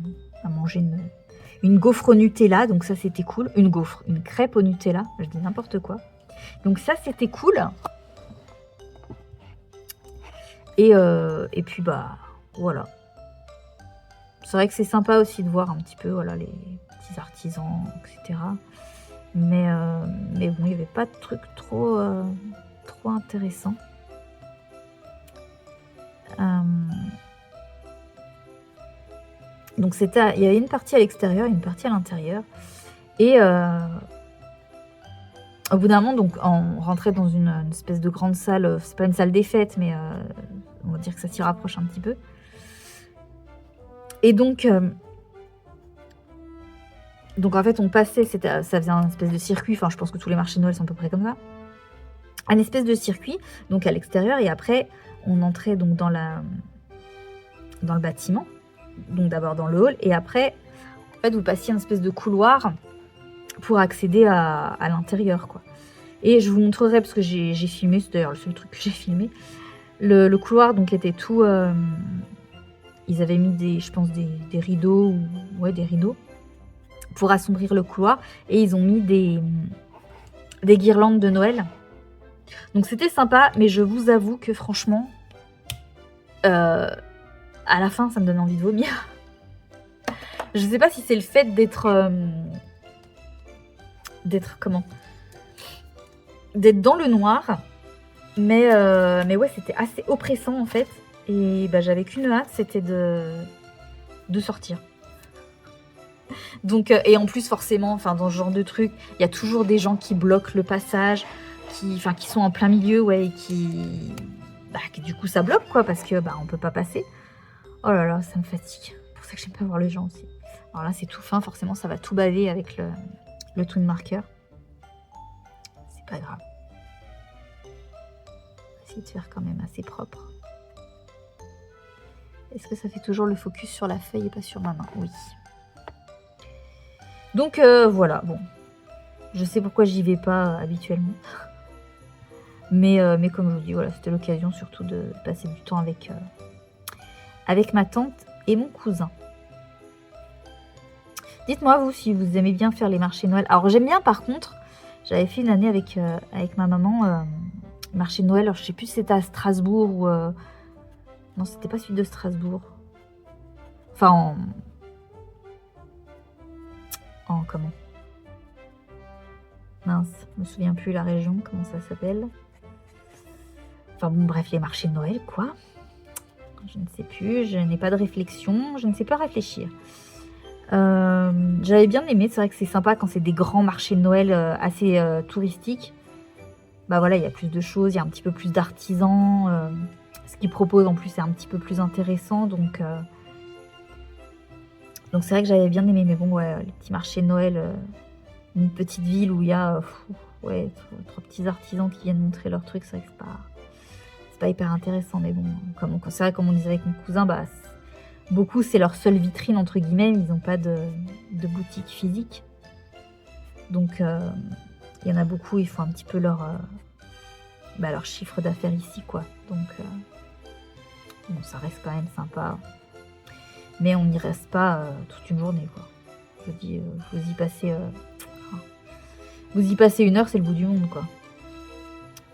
on a mangé une gaufre au Nutella, donc ça c'était cool. Une crêpe au Nutella, je dis n'importe quoi. Donc ça c'était cool. Et puis bah voilà. C'est vrai que c'est sympa aussi de voir un petit peu, voilà, les petits artisans, etc. Mais bon, il n'y avait pas de truc trop intéressant. Donc il y avait une partie à l'extérieur, une partie à l'intérieur. Et Au bout d'un moment, donc, on rentrait dans une espèce de grande salle. C'est pas une salle des fêtes, mais on va dire que ça s'y rapproche un petit peu. Et donc en fait, on passait, ça faisait un espèce de circuit. Enfin, je pense que tous les marchés de Noël sont à peu près comme ça. Un espèce de circuit, donc à l'extérieur, et après, on entrait donc dans le bâtiment. Donc d'abord dans le hall, et après, en fait, vous passiez un espèce de couloir pour accéder à l'intérieur, quoi. Et je vous montrerai, parce que j'ai filmé, c'est d'ailleurs le seul truc que j'ai filmé. Le couloir, donc, était tout... ils avaient mis je pense, des rideaux, des rideaux, pour assombrir le couloir. Et ils ont mis des guirlandes de Noël. Donc c'était sympa, mais je vous avoue que franchement, à la fin, ça me donne envie de vomir. Je sais pas si c'est le fait d'être dans le noir, mais ouais, c'était assez oppressant en fait. Et bah, j'avais qu'une hâte, c'était de sortir. Donc, et en plus, forcément, enfin, dans ce genre de truc, il y a toujours des gens qui bloquent le passage, qui sont en plein milieu, ouais, et qui du coup, ça bloque, quoi, parce que on peut pas passer. Oh là là, ça me fatigue. C'est pour ça que j'aime pas voir les gens aussi. Alors là, c'est tout fin, forcément, ça va tout baver avec le twin marker. C'est pas grave. On va essayer de faire quand même assez propre. Est-ce que ça fait toujours le focus sur la feuille et pas sur ma main? Oui. Donc voilà, bon. Je sais pourquoi j'y vais pas habituellement. Mais comme je vous dis, voilà, c'était l'occasion surtout de passer du temps avec ma tante et mon cousin. Dites-moi, vous, si vous aimez bien faire les marchés de Noël. Alors, j'aime bien, par contre, j'avais fait une année avec ma maman, marché de Noël. Alors, je sais plus si c'était à Strasbourg ou... Non, c'était pas celui de Strasbourg. Enfin, comment? Mince, je me souviens plus la région, comment ça s'appelle. Enfin bon, bref, les marchés de Noël, quoi. Je ne sais plus, je n'ai pas de réflexion, je ne sais pas réfléchir. J'avais bien aimé, c'est vrai que c'est sympa quand c'est des grands marchés de Noël assez touristiques. Bah voilà, il y a plus de choses, il y a un petit peu plus d'artisans. Ce qu'ils proposent en plus est un petit peu plus intéressant, donc c'est vrai que j'avais bien aimé. Mais bon, ouais, les petits marchés de Noël, une petite ville où il y a trois petits artisans qui viennent montrer leurs trucs, c'est vrai que c'est pas hyper intéressant. Mais bon, c'est vrai, comme on disait avec mon cousin, beaucoup c'est leur seule vitrine entre guillemets, ils n'ont pas de boutique physique. Donc il y en a beaucoup, ils font un petit peu leur chiffre d'affaires ici, quoi. Donc bon, ça reste quand même sympa. Mais on n'y reste pas toute une journée, quoi. Je dis, vous y passez 1 heure, c'est le bout du monde, quoi.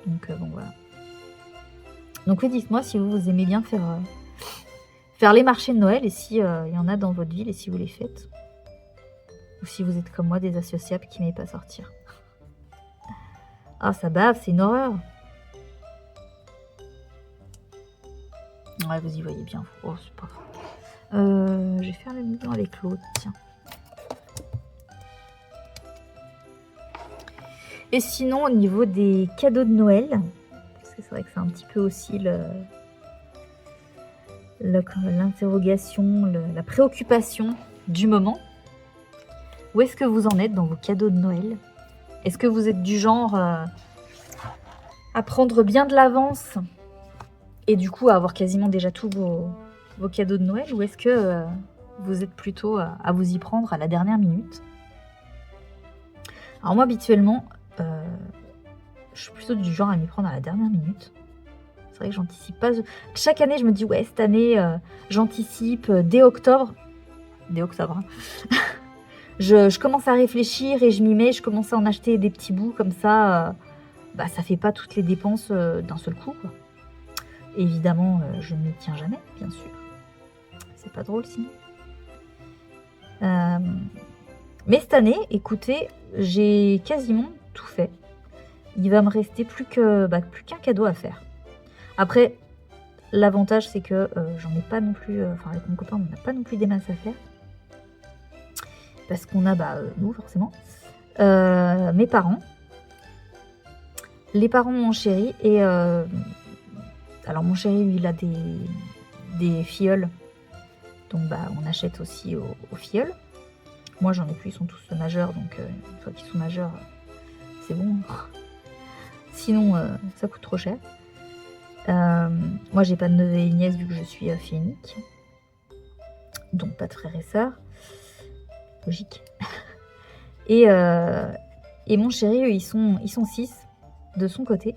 Donc bon, voilà. Donc oui, dites-moi si vous aimez bien faire les marchés de Noël, et si y en a dans votre ville, et si vous les faites. Ou si vous êtes comme moi, des associables qui n'aiment pas sortir. Ah, ça bave, c'est une horreur. Ouais, vous y voyez bien. Oh, c'est pas grave. Je vais faire le même temps avec l'autre, tiens. Et sinon, au niveau des cadeaux de Noël, parce que c'est vrai que c'est un petit peu aussi l'interrogation, la préoccupation du moment. Où est-ce que vous en êtes dans vos cadeaux de Noël? Est-ce que vous êtes du genre à prendre bien de l'avance et du coup à avoir quasiment déjà tous vos cadeaux de Noël, ou est-ce que vous êtes plutôt à vous y prendre à la dernière minute? Alors moi, habituellement, je suis plutôt du genre à m'y prendre à la dernière minute. C'est vrai que j'anticipe pas. Chaque année, je me dis, ouais, cette année, j'anticipe dès octobre. Dès octobre, hein. Je commence à réfléchir et je m'y mets. Je commence à en acheter des petits bouts comme ça. Ça fait pas toutes les dépenses d'un seul coup, quoi. Évidemment, je ne m'y tiens jamais, bien sûr. C'est pas drôle sinon. Mais cette année, écoutez, j'ai quasiment tout fait. Il va me rester plus qu'un cadeau à faire. Après, l'avantage, c'est que j'en ai pas non plus... avec mon copain, on n'a pas non plus des masses à faire. Parce qu'on a, nous, forcément, mes parents, les parents de mon chéri. Et alors mon chéri, lui, il a des filleuls. Donc on achète aussi aux filleuls. Moi, j'en ai plus, ils sont tous majeurs. Donc une fois qu'ils sont majeurs, c'est bon. Sinon, ça coûte trop cher. Moi, j'ai pas de neveu et nièce vu que je suis fille unique. Donc pas de frères et sœurs. Logique. Et mon chéri, eux, ils sont 6 de son côté.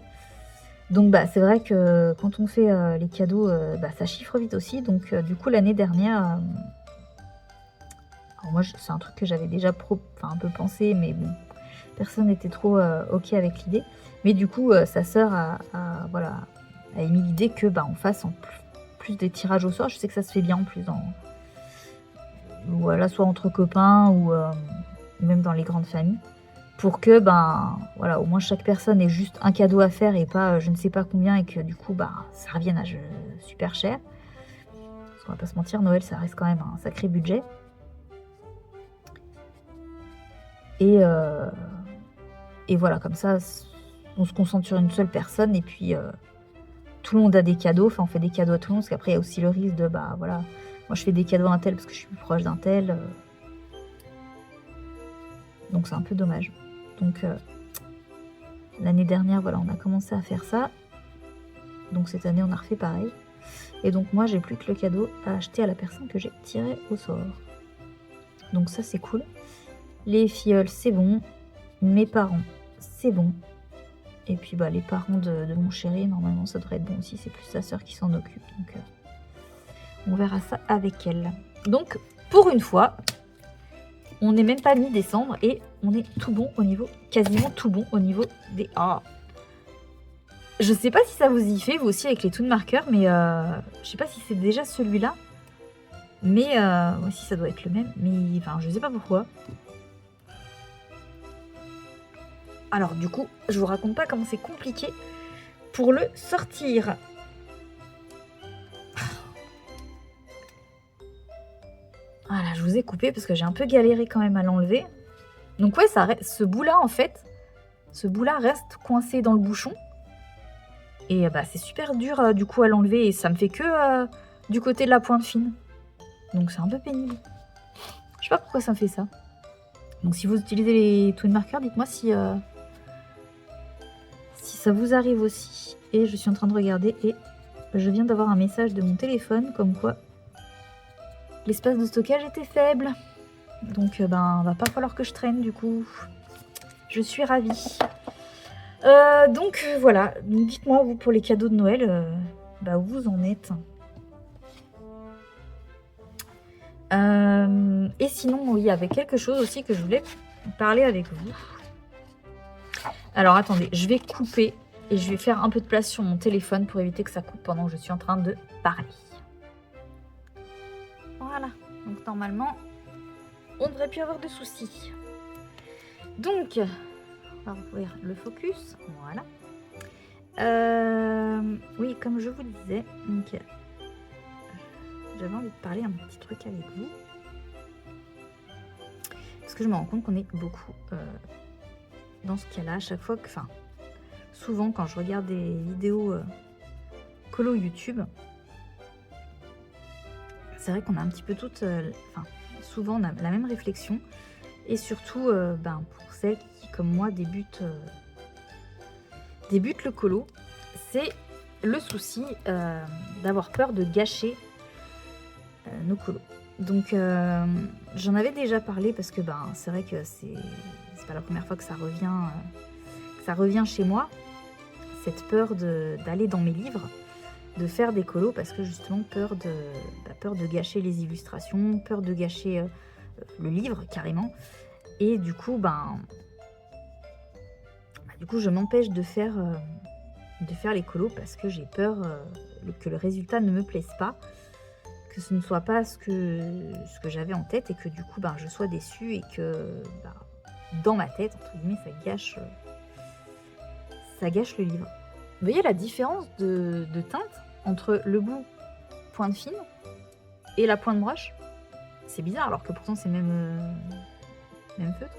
Donc c'est vrai que quand on fait les cadeaux, ça chiffre vite aussi. Donc du coup, l'année dernière, alors moi, c'est un truc que j'avais déjà un peu pensé, mais bon, personne n'était trop OK avec l'idée. Mais du coup, sa sœur a émis l'idée que on fasse en plus des tirages au sort. Je sais que ça se fait bien en plus, voilà, soit entre copains ou même dans les grandes familles. Pour que au moins chaque personne ait juste un cadeau à faire et pas je ne sais pas combien, et que du coup ça revienne à super cher. Parce qu'on va pas se mentir, Noël ça reste quand même un sacré budget. Et voilà, comme ça on se concentre sur une seule personne, et puis tout le monde a des cadeaux, enfin on fait des cadeaux à tout le monde, parce qu'après il y a aussi le risque de moi je fais des cadeaux à un tel parce que je suis plus proche d'un tel, donc c'est un peu dommage. Donc l'année dernière, on a commencé à faire ça. Donc cette année, on a refait pareil. Et donc moi, j'ai plus que le cadeau à acheter à la personne que j'ai tirée au sort. Donc ça, c'est cool. Les filleuls, c'est bon. Mes parents, c'est bon. Et puis les parents de mon chéri, normalement, ça devrait être bon aussi. C'est plus sa sœur qui s'en occupe. Donc on verra ça avec elle. Donc, pour une fois, on n'est même pas mi-décembre et on est tout bon au niveau, quasiment tout bon au niveau des... Je sais pas si ça vous y fait, vous aussi, avec les Toon Markers, mais je sais pas si c'est déjà celui-là. Mais si ça doit être le même, mais enfin, je sais pas pourquoi. Alors, du coup, je vous raconte pas comment c'est compliqué pour le sortir. Voilà, je vous ai coupé parce que j'ai un peu galéré quand même à l'enlever. Donc ouais, ce bout-là, en fait, reste coincé dans le bouchon. Et c'est super dur du coup à l'enlever, et ça me fait que du côté de la pointe fine. Donc c'est un peu pénible. Je sais pas pourquoi ça me fait ça. Donc si vous utilisez les Toon Markers, dites-moi si ça vous arrive aussi. Et je suis en train de regarder et je viens d'avoir un message de mon téléphone comme quoi l'espace de stockage était faible. Donc va pas falloir que je traîne du coup. Je suis ravie. Donc voilà, donc dites-moi vous pour les cadeaux de Noël, où vous en êtes. Et sinon, oui, il y avait quelque chose aussi que je voulais parler avec vous. Alors attendez, je vais couper et je vais faire un peu de place sur mon téléphone pour éviter que ça coupe pendant que je suis en train de parler. Voilà, donc normalement, on ne devrait plus avoir de soucis. Donc, on va ouvrir le focus, voilà. Oui, comme je vous le disais, donc j'avais envie de parler un petit truc avec vous. Parce que je me rends compte qu'on est beaucoup dans ce cas-là. À chaque fois que... Enfin, souvent quand je regarde des vidéos colo YouTube, c'est vrai qu'on a un petit peu toutes... souvent on a la même réflexion. Et surtout, pour celles qui, comme moi, débutent le colo, c'est le souci d'avoir peur de gâcher nos colos. Donc j'en avais déjà parlé parce que c'est vrai que c'est pas la première fois que ça revient chez moi, cette peur d'aller dans mes livres, de faire des colos, parce que justement peur de gâcher les illustrations, peur de gâcher le livre carrément. Et du coup je m'empêche de faire les colos parce que j'ai peur que le résultat ne me plaise pas, que ce ne soit pas ce que j'avais en tête, et que du coup je sois déçue, et que dans ma tête, entre guillemets, ça gâche le livre. Vous voyez la différence de teinte entre le bout pointe fine et la pointe broche? C'est bizarre, alors que pourtant c'est même feutre.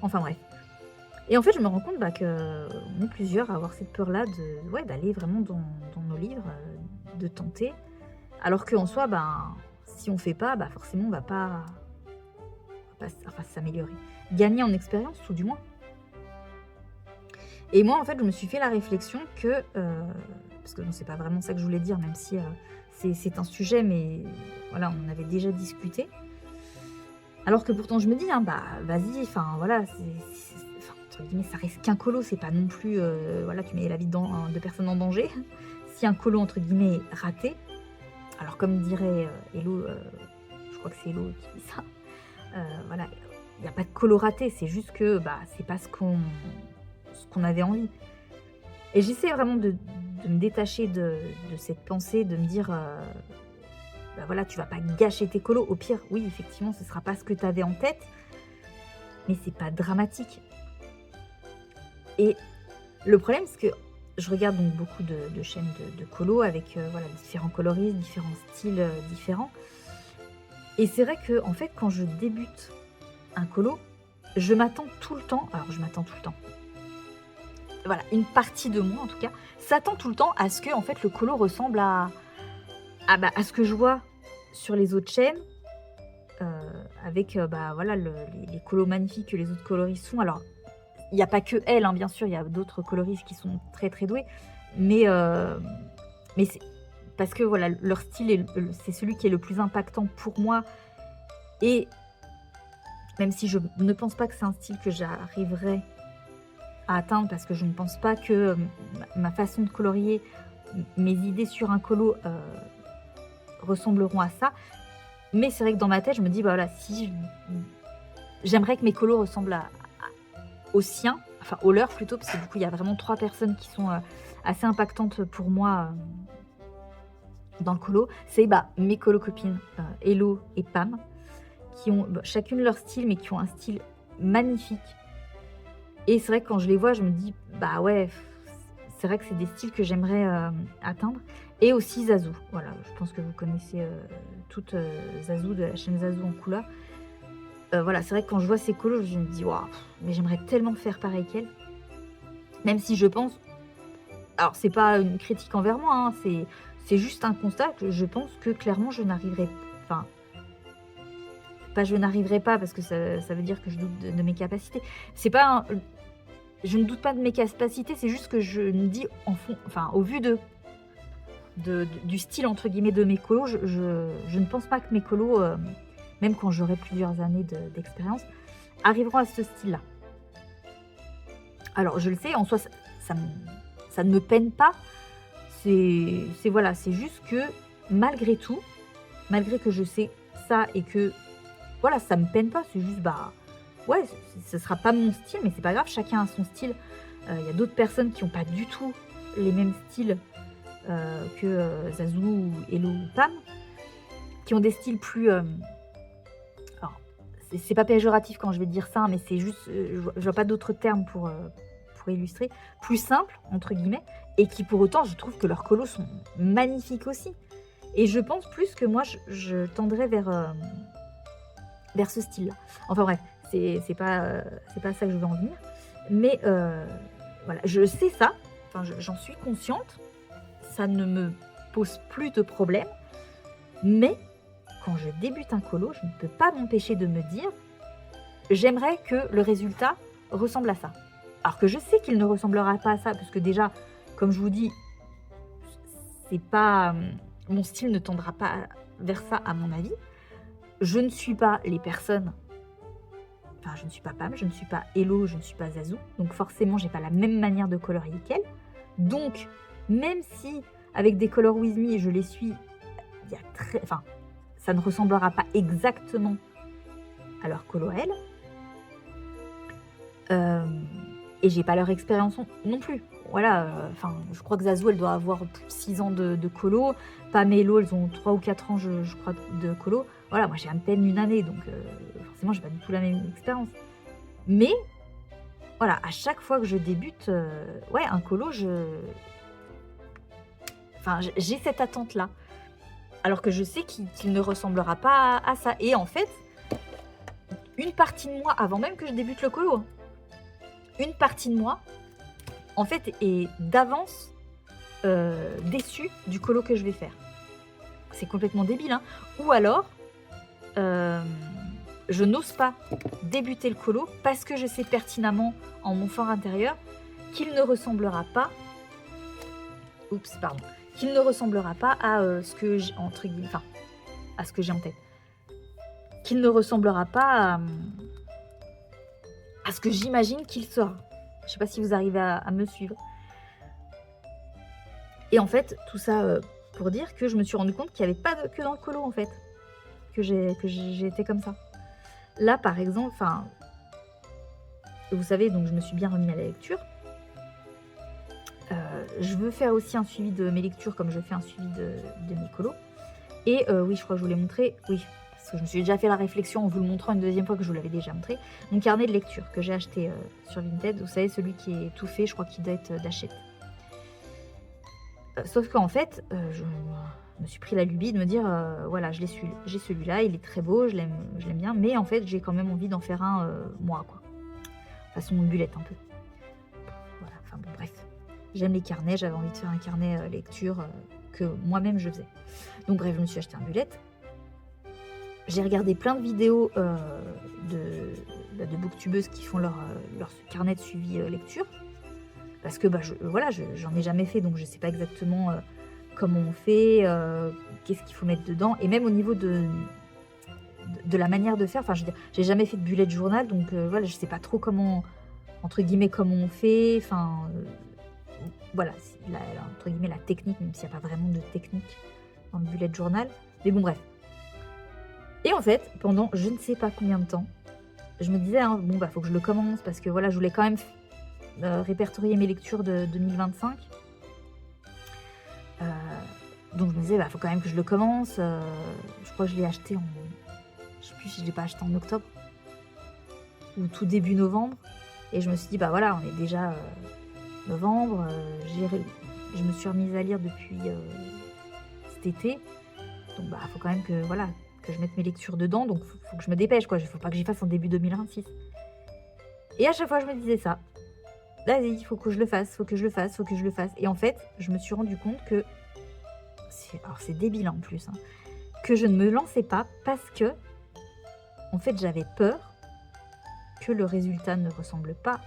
Enfin bref. Et en fait, je me rends compte que on est plusieurs à avoir cette peur-là d'aller vraiment dans nos livres, de tenter. Alors qu'en soi, si on fait pas, forcément, on va pas enfin, s'améliorer. Gagner en expérience, tout du moins. Et moi, en fait, je me suis fait la réflexion que, parce que bon, c'est pas vraiment ça que je voulais dire, même si c'est un sujet, mais voilà, on en avait déjà discuté. Alors que pourtant, je me dis, hein, vas-y, enfin voilà, enfin, entre guillemets, ça reste qu'un colo, c'est pas non plus, voilà, tu mets la vie de personnes en danger. Si un colo, entre guillemets, est raté, alors comme dirait Hello, je crois que c'est Hello qui dit ça, voilà, il n'y a pas de colo raté, c'est juste que c'est pas ce qu'on avait envie. Et j'essaie vraiment de me détacher de cette pensée, de me dire, voilà, tu vas pas gâcher tes colos. Au pire, oui, effectivement, ce sera pas ce que tu avais en tête, mais c'est pas dramatique. Et le problème, c'est que je regarde donc beaucoup de chaînes de colos avec voilà, différents coloristes, différents styles différents. Et c'est vrai que en fait, quand je débute un colo, je m'attends tout le temps. Alors, je m'attends tout le temps. Voilà, une partie de moi en tout cas s'attend tout le temps à ce que en fait le colo ressemble à ce que je vois sur les autres chaînes, avec voilà les colos magnifiques que les autres coloristes font. Alors il n'y a pas que elle, hein, bien sûr, il y a d'autres coloristes qui sont très très doués, mais c'est parce que voilà leur style c'est celui qui est le plus impactant pour moi, et même si je ne pense pas que c'est un style que j'arriverai à atteindre, parce que je ne pense pas que ma façon de colorier, mes idées sur un colo ressembleront à ça. Mais c'est vrai que dans ma tête, je me dis, voilà, si j'aimerais que mes colos ressemblent aux siens, enfin aux leurs plutôt, parce que du coup, il y a vraiment 3 personnes qui sont assez impactantes pour moi dans le colo. C'est mes colo-copines, Hello et Pam, qui ont chacune leur style, mais qui ont un style magnifique. Et c'est vrai que quand je les vois, je me dis, ouais, c'est vrai que c'est des styles que j'aimerais atteindre. Et aussi Zazou, voilà, je pense que vous connaissez toutes Zazou, de la chaîne Zazou en couleur. Voilà, c'est vrai que quand je vois ces colos, je me dis, waouh, mais j'aimerais tellement faire pareil qu'elle. Même si je pense, alors c'est pas une critique envers moi, hein, c'est juste un constat que je pense que clairement je n'arriverai, enfin, pas je n'arriverai pas parce que ça veut dire que je doute de mes capacités. C'est pas je ne doute pas de mes capacités, c'est juste que je me dis, enfin, au vu du style entre guillemets de mes colos, je ne pense pas que mes colos, même quand j'aurai plusieurs années d'expérience, arriveront à ce style-là. Alors je le sais, en soi, ça ne me peine pas. Voilà, c'est juste que malgré tout, malgré que je sais ça et que voilà, ça me peine pas, c'est juste ouais, ce sera pas mon style, mais c'est pas grave, chacun a son style. Il y a d'autres personnes qui n'ont pas du tout les mêmes styles que Zazou, Hello ou Pam, qui ont des styles plus... alors, c'est pas péjoratif quand je vais dire ça, hein, mais c'est juste... je vois pas d'autres termes pour illustrer. Plus simples, entre guillemets, et qui pour autant, je trouve que leurs colos sont magnifiques aussi. Et je pense plus que moi, je tendrais vers ce style-là. Enfin bref, c'est pas ça que je veux en venir. Mais voilà, je sais ça, enfin, j'en suis consciente, ça ne me pose plus de problème, mais quand je débute un colo, je ne peux pas m'empêcher de me dire j'aimerais que le résultat ressemble à ça. Alors que je sais qu'il ne ressemblera pas à ça, parce que déjà, comme je vous dis, c'est pas mon style ne tendra pas vers ça à mon avis. Je ne suis pas les personnes, enfin je ne suis pas Pam, je ne suis pas Hello, je ne suis pas Zazou, donc forcément j'ai pas la même manière de colorier qu'elle. Donc même si avec des Color With Me je les suis, enfin ça ne ressemblera pas exactement à leur colo à elles. Et j'ai pas leur expérience non plus. Voilà, enfin, je crois que Zazou, elle doit avoir plus de 6 ans de colo. Pam et Hello, elles ont 3 ou 4 ans, je crois, de colo. Voilà, moi j'ai à peine une année, donc forcément, j'ai pas du tout la même expérience. Mais, voilà, à chaque fois que je débute, ouais, un colo, enfin, j'ai cette attente-là. Alors que je sais qu'il ne ressemblera pas à ça. Et en fait, une partie de moi, avant même que je débute le colo, une partie de moi, en fait, est d'avance déçue du colo que je vais faire. C'est complètement débile, hein. Ou alors, je n'ose pas débuter le colo parce que je sais pertinemment en mon fort intérieur qu'il ne ressemblera pas, qu'il ne ressemblera pas à ce que j'ai entre guillemets, enfin, à ce que j'ai en tête, qu'il ne ressemblera pas à ce que j'imagine qu'il sera. Je sais pas si vous arrivez à me suivre. Et en fait, tout ça pour dire que je me suis rendu compte qu'il n'y avait pas que dans le colo en fait, que j'ai été comme ça. Là, par exemple, enfin, vous savez, donc je me suis bien remis à la lecture. Je veux faire aussi un suivi de mes lectures comme je fais un suivi de mes colos. Et oui, je crois que je vous l'ai montré. Oui, parce que je me suis déjà fait la réflexion en vous le montrant une deuxième fois que je vous l'avais déjà montré. Mon carnet de lecture que j'ai acheté sur Vinted. Vous savez, celui qui est tout fait, je crois qu'il doit être d'Hachette. Sauf qu'en fait, je me suis pris la lubie de me dire, voilà, j'ai celui-là, il est très beau, je l'aime bien, mais en fait, j'ai quand même envie d'en faire un, moi, quoi. Façon bulette, un peu. Voilà, enfin bon, bref. J'aime les carnets, j'avais envie de faire un carnet lecture que moi-même je faisais. Donc bref, je me suis acheté un bullet. J'ai regardé plein de vidéos de booktubeuses qui font leur carnet de suivi lecture. Parce que j'en ai jamais fait, donc je ne sais pas exactement comment on fait, qu'est-ce qu'il faut mettre dedans. Et même au niveau de la manière de faire, enfin, je veux dire, j'ai jamais fait de bullet journal, donc voilà, je ne sais pas trop comment, entre guillemets, comment on fait. Enfin, voilà, entre guillemets, la technique, même s'il n'y a pas vraiment de technique dans le bullet journal. Mais bon, bref. Et en fait, pendant je ne sais pas combien de temps, je me disais, hein, bon, bah, faut que je le commence, parce que voilà, je voulais quand même répertorier mes lectures de 2025. Donc je me disais, faut quand même que je le commence. Je crois que je l'ai acheté je sais plus si je l'ai pas acheté en octobre ou tout début novembre. Et je me suis dit, bah voilà, on est déjà novembre. Je me suis remise à lire depuis cet été. Donc bah faut quand même que voilà que je mette mes lectures dedans. Donc faut que je me dépêche, quoi. Il faut pas que j'y fasse en début 2026. Et à chaque fois je me disais ça. Vas-y, il faut que je le fasse, faut que je le fasse. Et en fait, je me suis rendu compte que c'est débile en plus, hein, que je ne me lançais pas parce que, en fait, j'avais peur que le résultat ne ressemble pas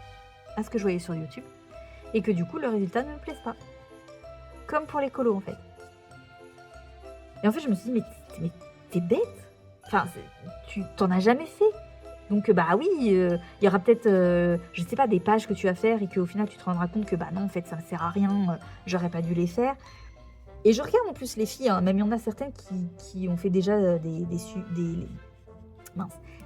à ce que je voyais sur YouTube et que du coup, le résultat ne me plaise pas. Comme pour les colos, en fait. Et en fait, je me suis dit, mais t'es bête. Enfin, tu t'en as jamais fait. Donc, bah oui, il y aura peut-être, je sais pas, des pages que tu vas faire et qu'au final, tu te rendras compte que, bah non, en fait, ça ne sert à rien, j'aurais pas dû les faire. Et je regarde en plus les filles, hein, même il y en a certaines qui ont fait déjà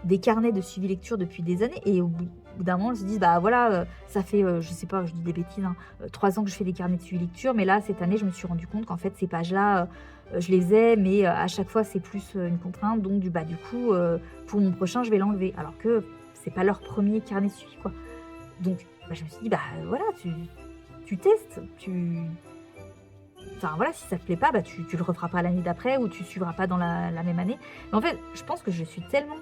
des carnets de suivi lecture depuis des années. Et au bout d'un moment, elles se disent, bah voilà, ça fait, je sais pas, je dis des bêtises, 3 ans que je fais des carnets de suivi lecture. Mais là, cette année, je me suis rendu compte qu'en fait, ces pages-là, je les ai, mais à chaque fois, c'est plus une contrainte. Donc, du coup, pour mon prochain, je vais l'enlever. Alors que c'est pas leur premier carnet de suivi, quoi. Donc, je me suis dit, bah voilà, tu testes, Enfin voilà, si ça te plaît pas, bah tu le referas pas l'année d'après ou tu suivras pas dans la même année. Mais en fait, je pense que je suis tellement...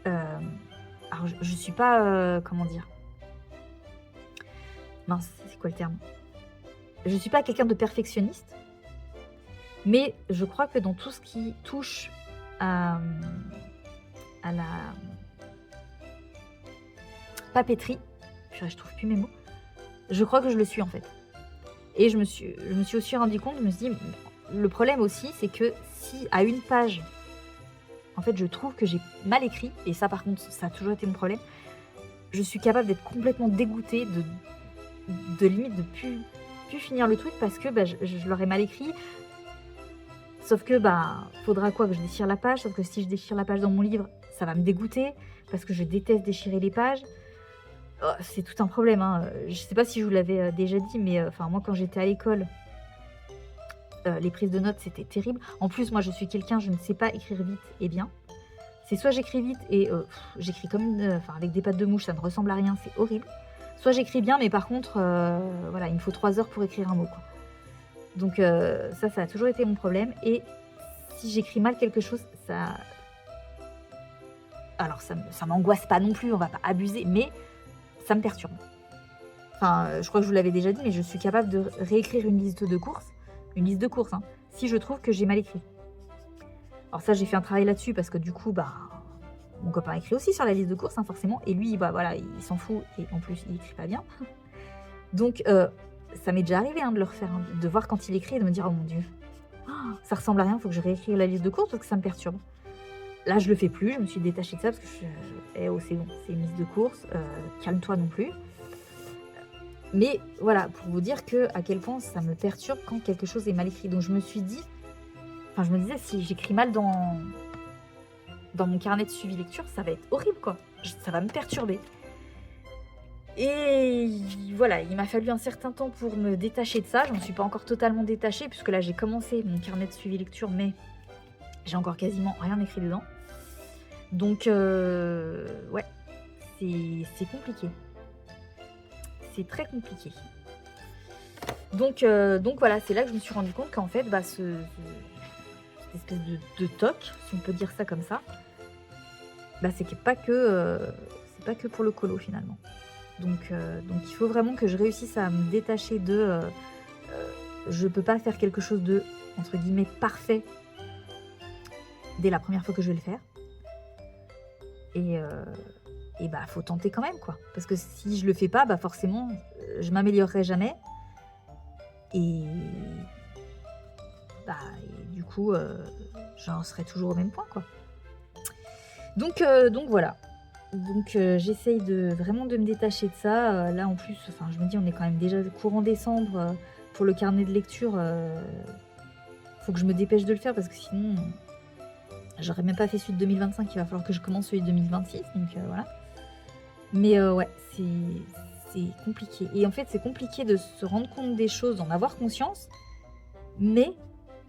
alors, je suis pas... comment dire? Mince, c'est quoi le terme? Je suis pas quelqu'un de perfectionniste, mais je crois que dans tout ce qui touche à la papeterie, je trouve plus mes mots, je crois que je le suis en fait. Et je me suis aussi rendu compte, je me suis dit, le problème aussi, c'est que si à une page, en fait, je trouve que j'ai mal écrit, et ça par contre, ça a toujours été mon problème, je suis capable d'être complètement dégoûtée, de limite de plus finir le truc parce que je l'aurais mal écrit. Sauf que faudra quoi que je déchire la page, sauf que si je déchire la page dans mon livre, ça va me dégoûter, parce que je déteste déchirer les pages. Oh, c'est tout un problème, hein. Je sais pas si je vous l'avais déjà dit, mais moi quand j'étais à l'école, les prises de notes c'était terrible. En plus moi je suis quelqu'un, je ne sais pas écrire vite et bien. C'est soit j'écris vite et j'écris comme avec des pattes de mouche, ça ne ressemble à rien, c'est horrible. Soit j'écris bien, mais par contre voilà, il me faut 3 heures pour écrire un mot, quoi. Donc ça a toujours été mon problème. Et si j'écris mal quelque chose, alors ça m'angoisse pas non plus, on va pas abuser, mais ça me perturbe. Enfin, je crois que je vous l'avais déjà dit, mais je suis capable de réécrire une liste de courses, hein, si je trouve que j'ai mal écrit. Alors ça, j'ai fait un travail là-dessus parce que du coup, bah, mon copain écrit aussi sur la liste de courses, hein, forcément, et lui, bah voilà, il s'en fout et en plus, il écrit pas bien. Donc, ça m'est déjà arrivé, hein, de le refaire, hein, de voir quand il écrit et de me dire: «Oh mon Dieu, ça ressemble à rien, faut que je réécrive la liste de courses parce que ça me perturbe». Là, je le fais plus, je me suis détachée de ça parce que eh oh, c'est bon, c'est une liste de courses, calme-toi non plus. Mais voilà, pour vous dire à quel point ça me perturbe quand quelque chose est mal écrit. Donc je me disais, si j'écris mal dans mon carnet de suivi lecture, ça va être horrible, quoi. Ça va me perturber. Et voilà, il m'a fallu un certain temps pour me détacher de ça. Je ne suis pas encore totalement détachée, puisque là, j'ai commencé mon carnet de suivi lecture, mais j'ai encore quasiment rien écrit dedans. Donc, ouais, c'est compliqué. C'est très compliqué. Donc voilà, c'est là que je me suis rendu compte qu'en fait, bah, cette espèce de toc, si on peut dire ça comme ça, bah, c'est pas que pour le colo finalement. Donc il faut vraiment que je réussisse à me détacher je peux pas faire quelque chose de, entre guillemets, parfait dès la première fois que je vais le faire. Et bah, faut tenter quand même, quoi. Parce que si je le fais pas, bah forcément, je m'améliorerai jamais. Et du coup, j'en serai toujours au même point, quoi. Donc voilà. Donc j'essaye vraiment de me détacher de ça. Là, en plus, enfin, je me dis, on est quand même déjà courant décembre. Pour le carnet de lecture, faut que je me dépêche de le faire parce que sinon, j'aurais même pas fait celui de 2025. Il va falloir que je commence celui de 2026. Donc voilà. Mais ouais, c'est compliqué. Et en fait, c'est compliqué de se rendre compte des choses, d'en avoir conscience, mais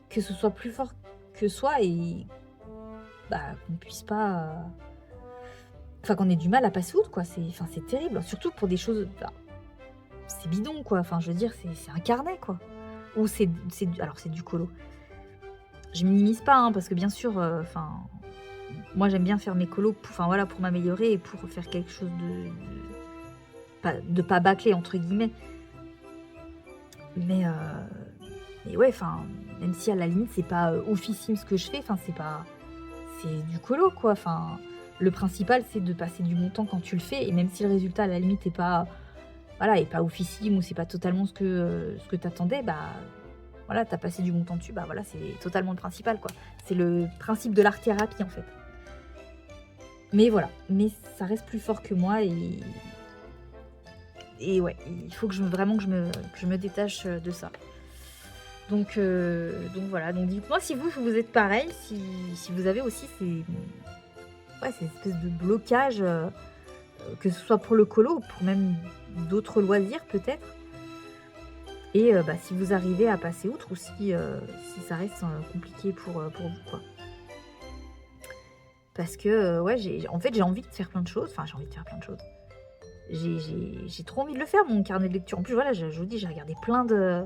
que ce soit plus fort que soi et qu'on puisse pas... Enfin, qu'on ait du mal à passer outre, quoi. C'est terrible. Surtout pour des choses... c'est bidon, quoi. Enfin, je veux dire, c'est un carnet, quoi. Ou alors, c'est du colo. Je minimise pas, hein, parce que bien sûr, moi, j'aime bien faire mes colos pour m'améliorer et pour faire quelque chose de pas bâclé, entre guillemets. Mais ouais, même si à la limite, c'est pas oufissime ce que je fais, c'est du colo, quoi. Le principal, c'est de passer du bon temps quand tu le fais, et même si le résultat, à la limite, est pas oufissime ou c'est pas totalement ce que t'attendais, voilà, t'as passé du bon temps dessus, voilà, c'est totalement le principal, quoi. C'est le principe de l'art-thérapie, en fait. Mais voilà, mais ça reste plus fort que moi et ouais, il faut que je me détache de ça. Donc voilà, donc dites-moi si vous êtes pareil, si vous avez aussi ces espèces de blocages, que ce soit pour le colo ou pour même d'autres loisirs peut-être. Et si vous arrivez à passer outre ou si ça reste compliqué pour vous, quoi. Parce que ouais, j'ai envie de faire plein de choses. Enfin, j'ai envie de faire plein de choses. J'ai trop envie de le faire, mon carnet de lecture. En plus, voilà, je vous dis, j'ai regardé plein de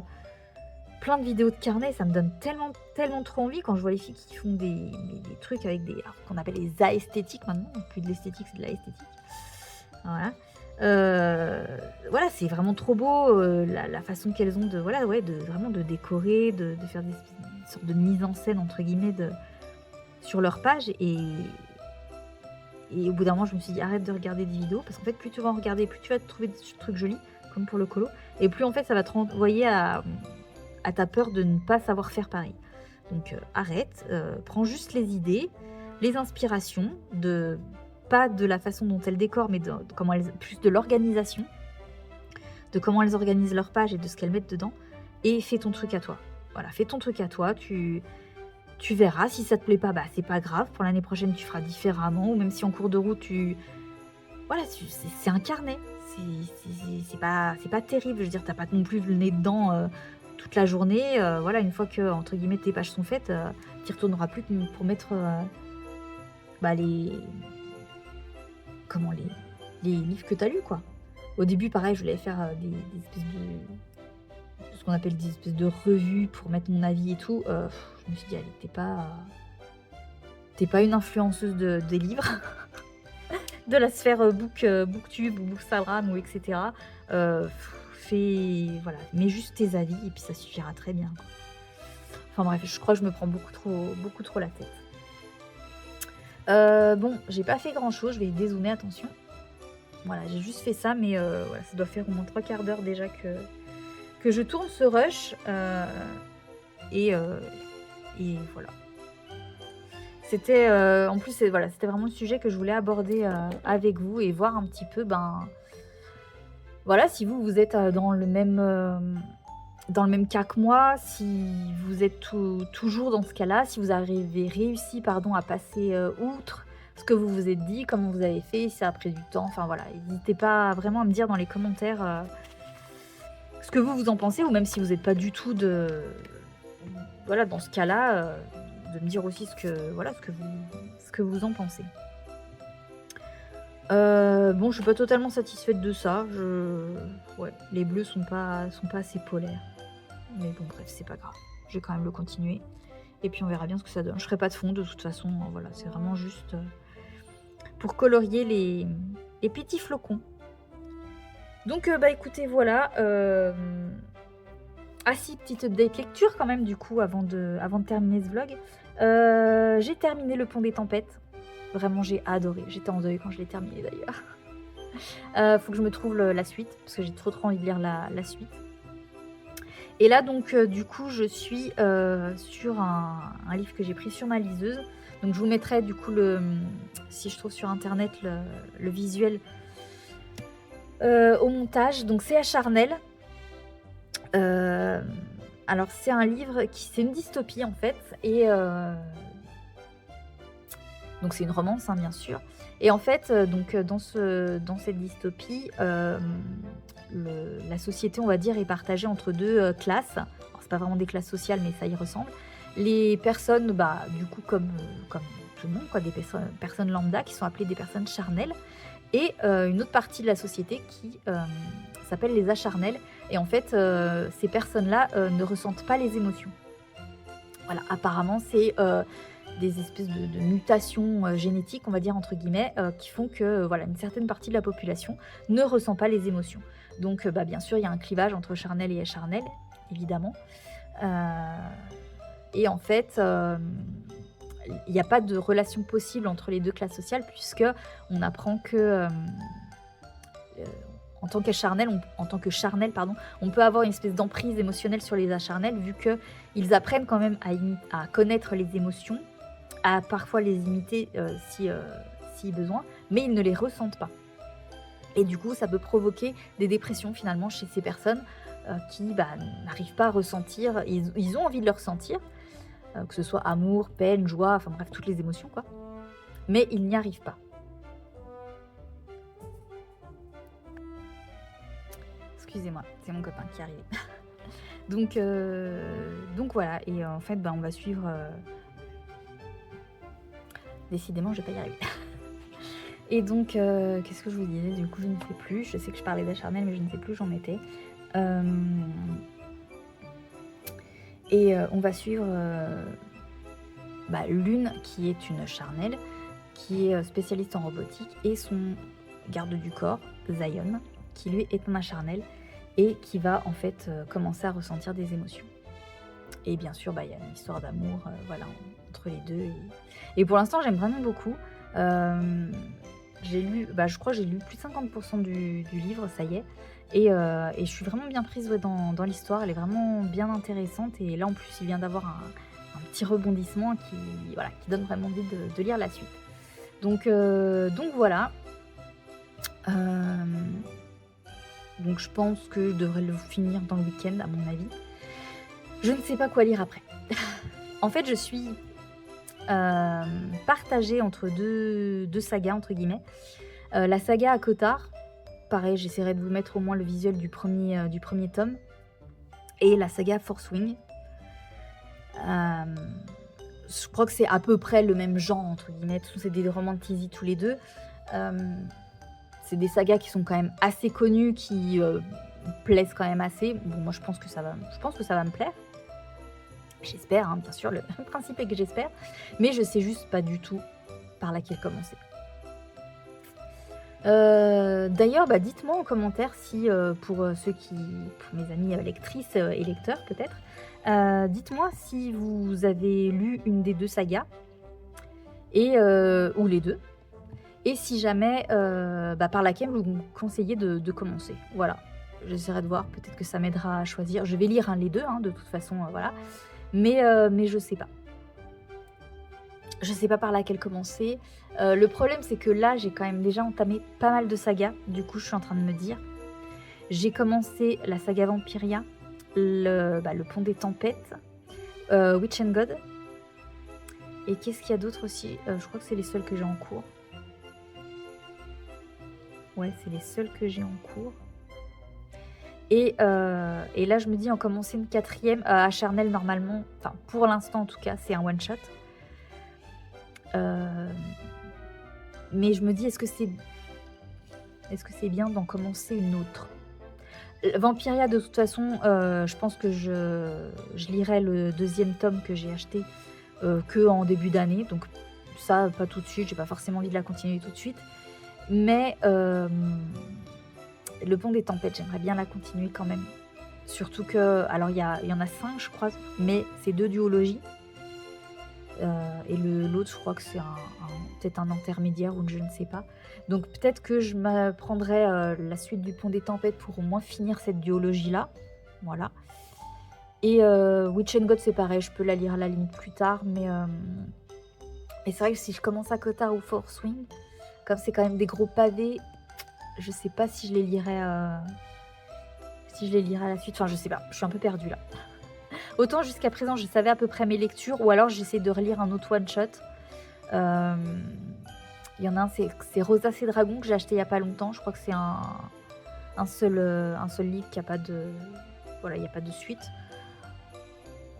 vidéos de carnet. Ça me donne tellement, tellement trop envie quand je vois les filles qui font des trucs avec qu'on appelle les aesthétiques maintenant. Plus de l'esthétique, c'est de l'esthétique. Voilà. Voilà, c'est vraiment trop beau, la façon qu'elles ont de vraiment de décorer, de faire des sortes de mise en scène entre guillemets sur leur page, et au bout d'un moment je me suis dit arrête de regarder des vidéos, parce qu'en fait plus tu vas en regarder, plus tu vas te trouver des trucs jolis comme pour le colo, et plus en fait ça va te renvoyer à ta peur de ne pas savoir faire pareil. Donc arrête, prends juste les idées, les inspirations, pas de la façon dont elles décorent, mais plus de l'organisation, de comment elles organisent leur page et de ce qu'elles mettent dedans, et fais ton truc à toi. Voilà, fais ton truc à toi, tu verras, si ça te plaît pas, c'est pas grave, pour l'année prochaine tu feras différemment, ou même si en cours de route voilà, c'est un carnet, c'est pas terrible, je veux dire, t'as pas non plus le nez dedans toute la journée, voilà, une fois que, entre guillemets, tes pages sont faites, t'y retourneras plus pour mettre les livres que tu as lus, quoi. Au début, pareil, je voulais faire des espèces ce qu'on appelle des espèces de revues pour mettre mon avis et tout. Je me suis dit, allez, t'es pas une influenceuse des livres. de la sphère booktube ou bookstagram ou etc. Voilà, mets juste tes avis et puis ça suffira très bien. Enfin bref, je crois que je me prends beaucoup trop la tête. Bon, j'ai pas fait grand chose, je vais dézoomer, attention. Voilà, j'ai juste fait ça, mais voilà, ça doit faire au moins 3/4 d'heure déjà que je tourne ce rush. Et voilà. C'était en plus, voilà, c'était vraiment le sujet que je voulais aborder avec vous et voir un petit peu, voilà, si vous êtes dans le même cas que moi, si vous êtes toujours dans ce cas-là, si vous avez réussi à passer outre ce que vous vous êtes dit, comment vous avez fait, si ça a pris du temps, enfin voilà, n'hésitez pas vraiment à me dire dans les commentaires ce que vous en pensez, ou même si vous n'êtes pas du tout voilà, dans ce cas-là, de me dire aussi ce que vous en pensez. Bon, je suis pas totalement satisfaite de ça. Ouais, les bleus sont pas assez polaires. Mais bon, bref, c'est pas grave. Je vais quand même le continuer. Et puis on verra bien ce que ça donne. Je ferai pas de fond de toute façon. Voilà, c'est vraiment juste pour colorier les petits flocons. Donc, écoutez, voilà. Ah si, petite update lecture quand même, du coup, avant de terminer ce vlog. J'ai terminé Le Pont des Tempêtes. Vraiment, j'ai adoré. J'étais en deuil quand je l'ai terminé d'ailleurs. Faut que je me trouve la suite, parce que j'ai trop envie de lire la suite. Et là, donc, du coup, je suis sur un livre que j'ai pris sur ma liseuse. Donc, je vous mettrai, du coup, si je trouve sur Internet, le visuel au montage. Donc, c'est Acharnel. Alors, c'est un livre c'est une dystopie, en fait. Et donc, c'est une romance, hein, bien sûr. Et en fait, dans cette dystopie, la société, on va dire, est partagée entre deux classes. Alors, c'est pas vraiment des classes sociales, mais ça y ressemble. Les personnes, du coup, comme tout le monde, quoi, des personnes lambda, qui sont appelées des personnes charnelles. Et une autre partie de la société qui s'appelle les acharnels. Et en fait, ces personnes-là ne ressentent pas les émotions. Voilà, apparemment, c'est des espèces de mutations génétiques, on va dire entre guillemets, qui font que voilà, une certaine partie de la population ne ressent pas les émotions. Donc bien sûr, il y a un clivage entre charnel et acharnel, évidemment. Et en fait, il n'y a pas de relation possible entre les deux classes sociales, puisque on apprend que en tant que charnel, on peut avoir une espèce d'emprise émotionnelle sur les acharnels, vu qu'ils apprennent quand même à connaître les émotions, à parfois les imiter si besoin, mais ils ne les ressentent pas. Et du coup, ça peut provoquer des dépressions finalement chez ces personnes qui n'arrivent pas à ressentir, ils ont envie de le ressentir, que ce soit amour, peine, joie, enfin bref, toutes les émotions, quoi. Mais ils n'y arrivent pas. Excusez-moi, c'est mon copain qui est arrivé. donc voilà, et en fait, on va suivre... Décidément, je vais pas y arriver. Et donc, qu'est-ce que je vous disais? Du coup, je ne sais plus. Je sais que je parlais d'acharnel, mais je ne sais plus où j'en étais. Et on va suivre Lune, qui est une charnelle, qui est spécialiste en robotique, et son garde du corps, Zion, qui lui est un acharnel, et qui va en fait commencer à ressentir des émotions. Et bien sûr, il y a une histoire d'amour voilà, entre les deux. Et pour l'instant, j'aime vraiment beaucoup. J'ai lu, je crois que j'ai lu plus de 50% du livre, ça y est. Et je suis vraiment bien prise dans l'histoire. Elle est vraiment bien intéressante. Et là, en plus, il vient d'avoir un petit rebondissement qui donne vraiment envie de lire la suite. Donc voilà. Donc je pense que je devrais le finir dans le week-end, à mon avis. Je ne sais pas quoi lire après. En fait, je suis partagée entre deux sagas, entre guillemets. La saga ACOTAR, pareil, j'essaierai de vous mettre au moins le visuel du premier tome. Et la saga Force Wing. Je crois que c'est à peu près le même genre, entre guillemets. C'est des romans de Tizi tous les deux. C'est des sagas qui sont quand même assez connues, qui plaisent quand même assez. Bon, moi, je pense que ça va me plaire. J'espère, hein, bien sûr, le principe est que j'espère. Mais je sais juste pas du tout par laquelle commencer. D'ailleurs, bah, dites-moi en commentaire si, pour mes amis, lectrices, et lecteurs peut-être, dites-moi si vous avez lu une des 2 sagas et ou les 2 et si jamais, bah, par laquelle vous me conseillez de commencer. Voilà. J'essaierai de voir, peut-être que ça m'aidera à choisir. Je vais lire, hein, les 2, hein, de toute façon, voilà. Mais je sais pas. Je sais pas par laquelle commencer. Le problème, c'est que là, j'ai quand même déjà entamé pas mal de sagas. Du coup, je suis en train de me dire, j'ai commencé la saga Vampiria, le Pont des Tempêtes, Witch and God. Et qu'est-ce qu'il y a d'autre aussi? Je crois que c'est les seuls que j'ai en cours. Ouais, c'est les seuls que j'ai en cours. Et là, je me dis en commencer une 4e, à Charnel normalement, enfin pour l'instant en tout cas, c'est un one shot. Mais je me dis, est-ce que c'est bien d'en commencer une autre? Vampiria, de toute façon, je pense que je lirai le 2e tome que j'ai acheté que en début d'année. Donc ça, pas tout de suite, j'ai pas forcément envie de la continuer tout de suite. Mais le Pont des Tempêtes, j'aimerais bien la continuer quand même. Surtout que, alors il y en a 5 je crois, mais c'est 2 duologies. Et l'autre, je crois que c'est peut-être un intermédiaire ou je ne sais pas. Donc peut-être que je me prendrai la suite du Pont des Tempêtes pour au moins finir cette duologie-là. Voilà. Et Witch and God, c'est pareil, je peux la lire à la limite plus tard, mais c'est vrai que si je commence à Kotar ou Force Wing, comme c'est quand même des gros pavés, je sais pas si je les lirai à la suite. Enfin, je sais pas, je suis un peu perdue là. Autant jusqu'à présent, je savais à peu près mes lectures, ou alors j'essaie de relire un autre one-shot. Il y en a un, c'est Rosas et Dragons que j'ai acheté il y a pas longtemps. Je crois que c'est un seul livre qui a pas de... Voilà, il n'y a pas de suite.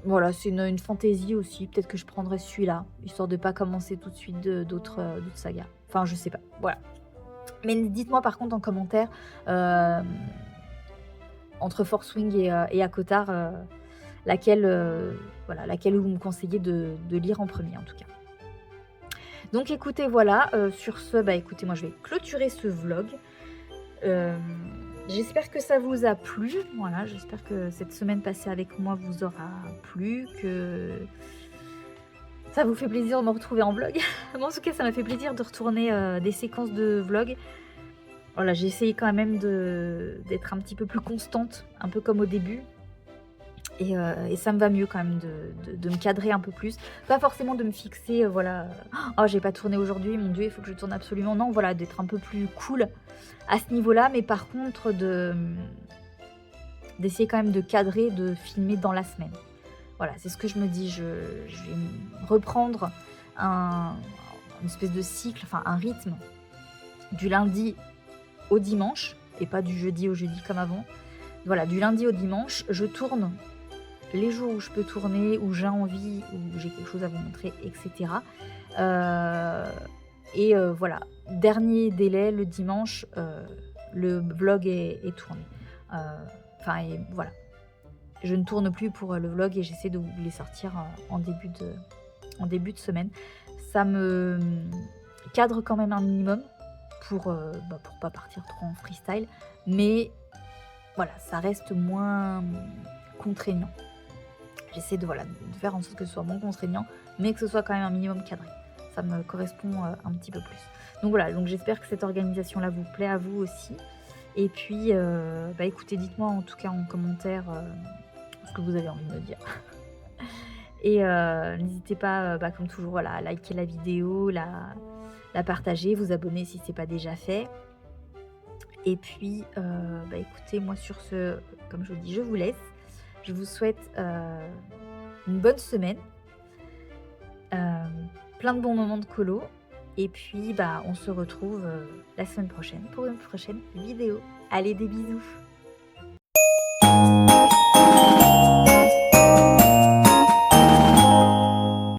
Voilà, c'est une fantaisie aussi. Peut-être que je prendrai celui-là, histoire de pas commencer tout de suite d'autres sagas. Enfin, je sais pas. Voilà. Mais dites-moi par contre en commentaire, entre Force Wing et Akotar, laquelle vous me conseillez de lire en premier en tout cas. Donc écoutez, voilà, sur ce, bah écoutez, moi je vais clôturer ce vlog. J'espère que ça vous a plu. Voilà, j'espère que cette semaine passée avec moi vous aura plu, que ça vous fait plaisir de me retrouver en vlog. Moi, en tout cas, ça m'a fait plaisir de retourner des séquences de vlog. Voilà, j'ai essayé quand même d'être un petit peu plus constante, un peu comme au début. Et ça me va mieux quand même de me cadrer un peu plus. Pas forcément de me fixer, voilà, oh j'ai pas tourné aujourd'hui, mon Dieu, il faut que je tourne absolument. Non, voilà, d'être un peu plus cool à ce niveau-là, mais par contre d'essayer quand même de cadrer, de filmer dans la semaine. Voilà, c'est ce que je me dis. Je vais reprendre une espèce de cycle, enfin un rythme du lundi au dimanche, et pas du jeudi au jeudi comme avant. Voilà, du lundi au dimanche, je tourne les jours où je peux tourner, où j'ai envie, où j'ai quelque chose à vous montrer, etc. Voilà, dernier délai, le dimanche, le vlog est tourné. Voilà. Je ne tourne plus pour le vlog et j'essaie de vous les sortir en début de semaine. Ça me cadre quand même un minimum pour pas partir trop en freestyle. Mais voilà, ça reste moins contraignant. J'essaie de faire en sorte que ce soit moins contraignant, mais que ce soit quand même un minimum cadré. Ça me correspond un petit peu plus. Donc voilà, donc j'espère que cette organisation-là vous plaît à vous aussi. Et puis, écoutez, dites-moi en tout cas en commentaire ce que vous avez envie de me dire. Et n'hésitez pas, comme toujours, voilà, à liker la vidéo, la partager, vous abonner si ce n'est pas déjà fait. Et puis, écoutez, moi sur ce, comme je vous dis, je vous laisse. Je vous souhaite une bonne semaine, plein de bons moments de colo. Et puis, on se retrouve la semaine prochaine pour une prochaine vidéo. Allez, des bisous!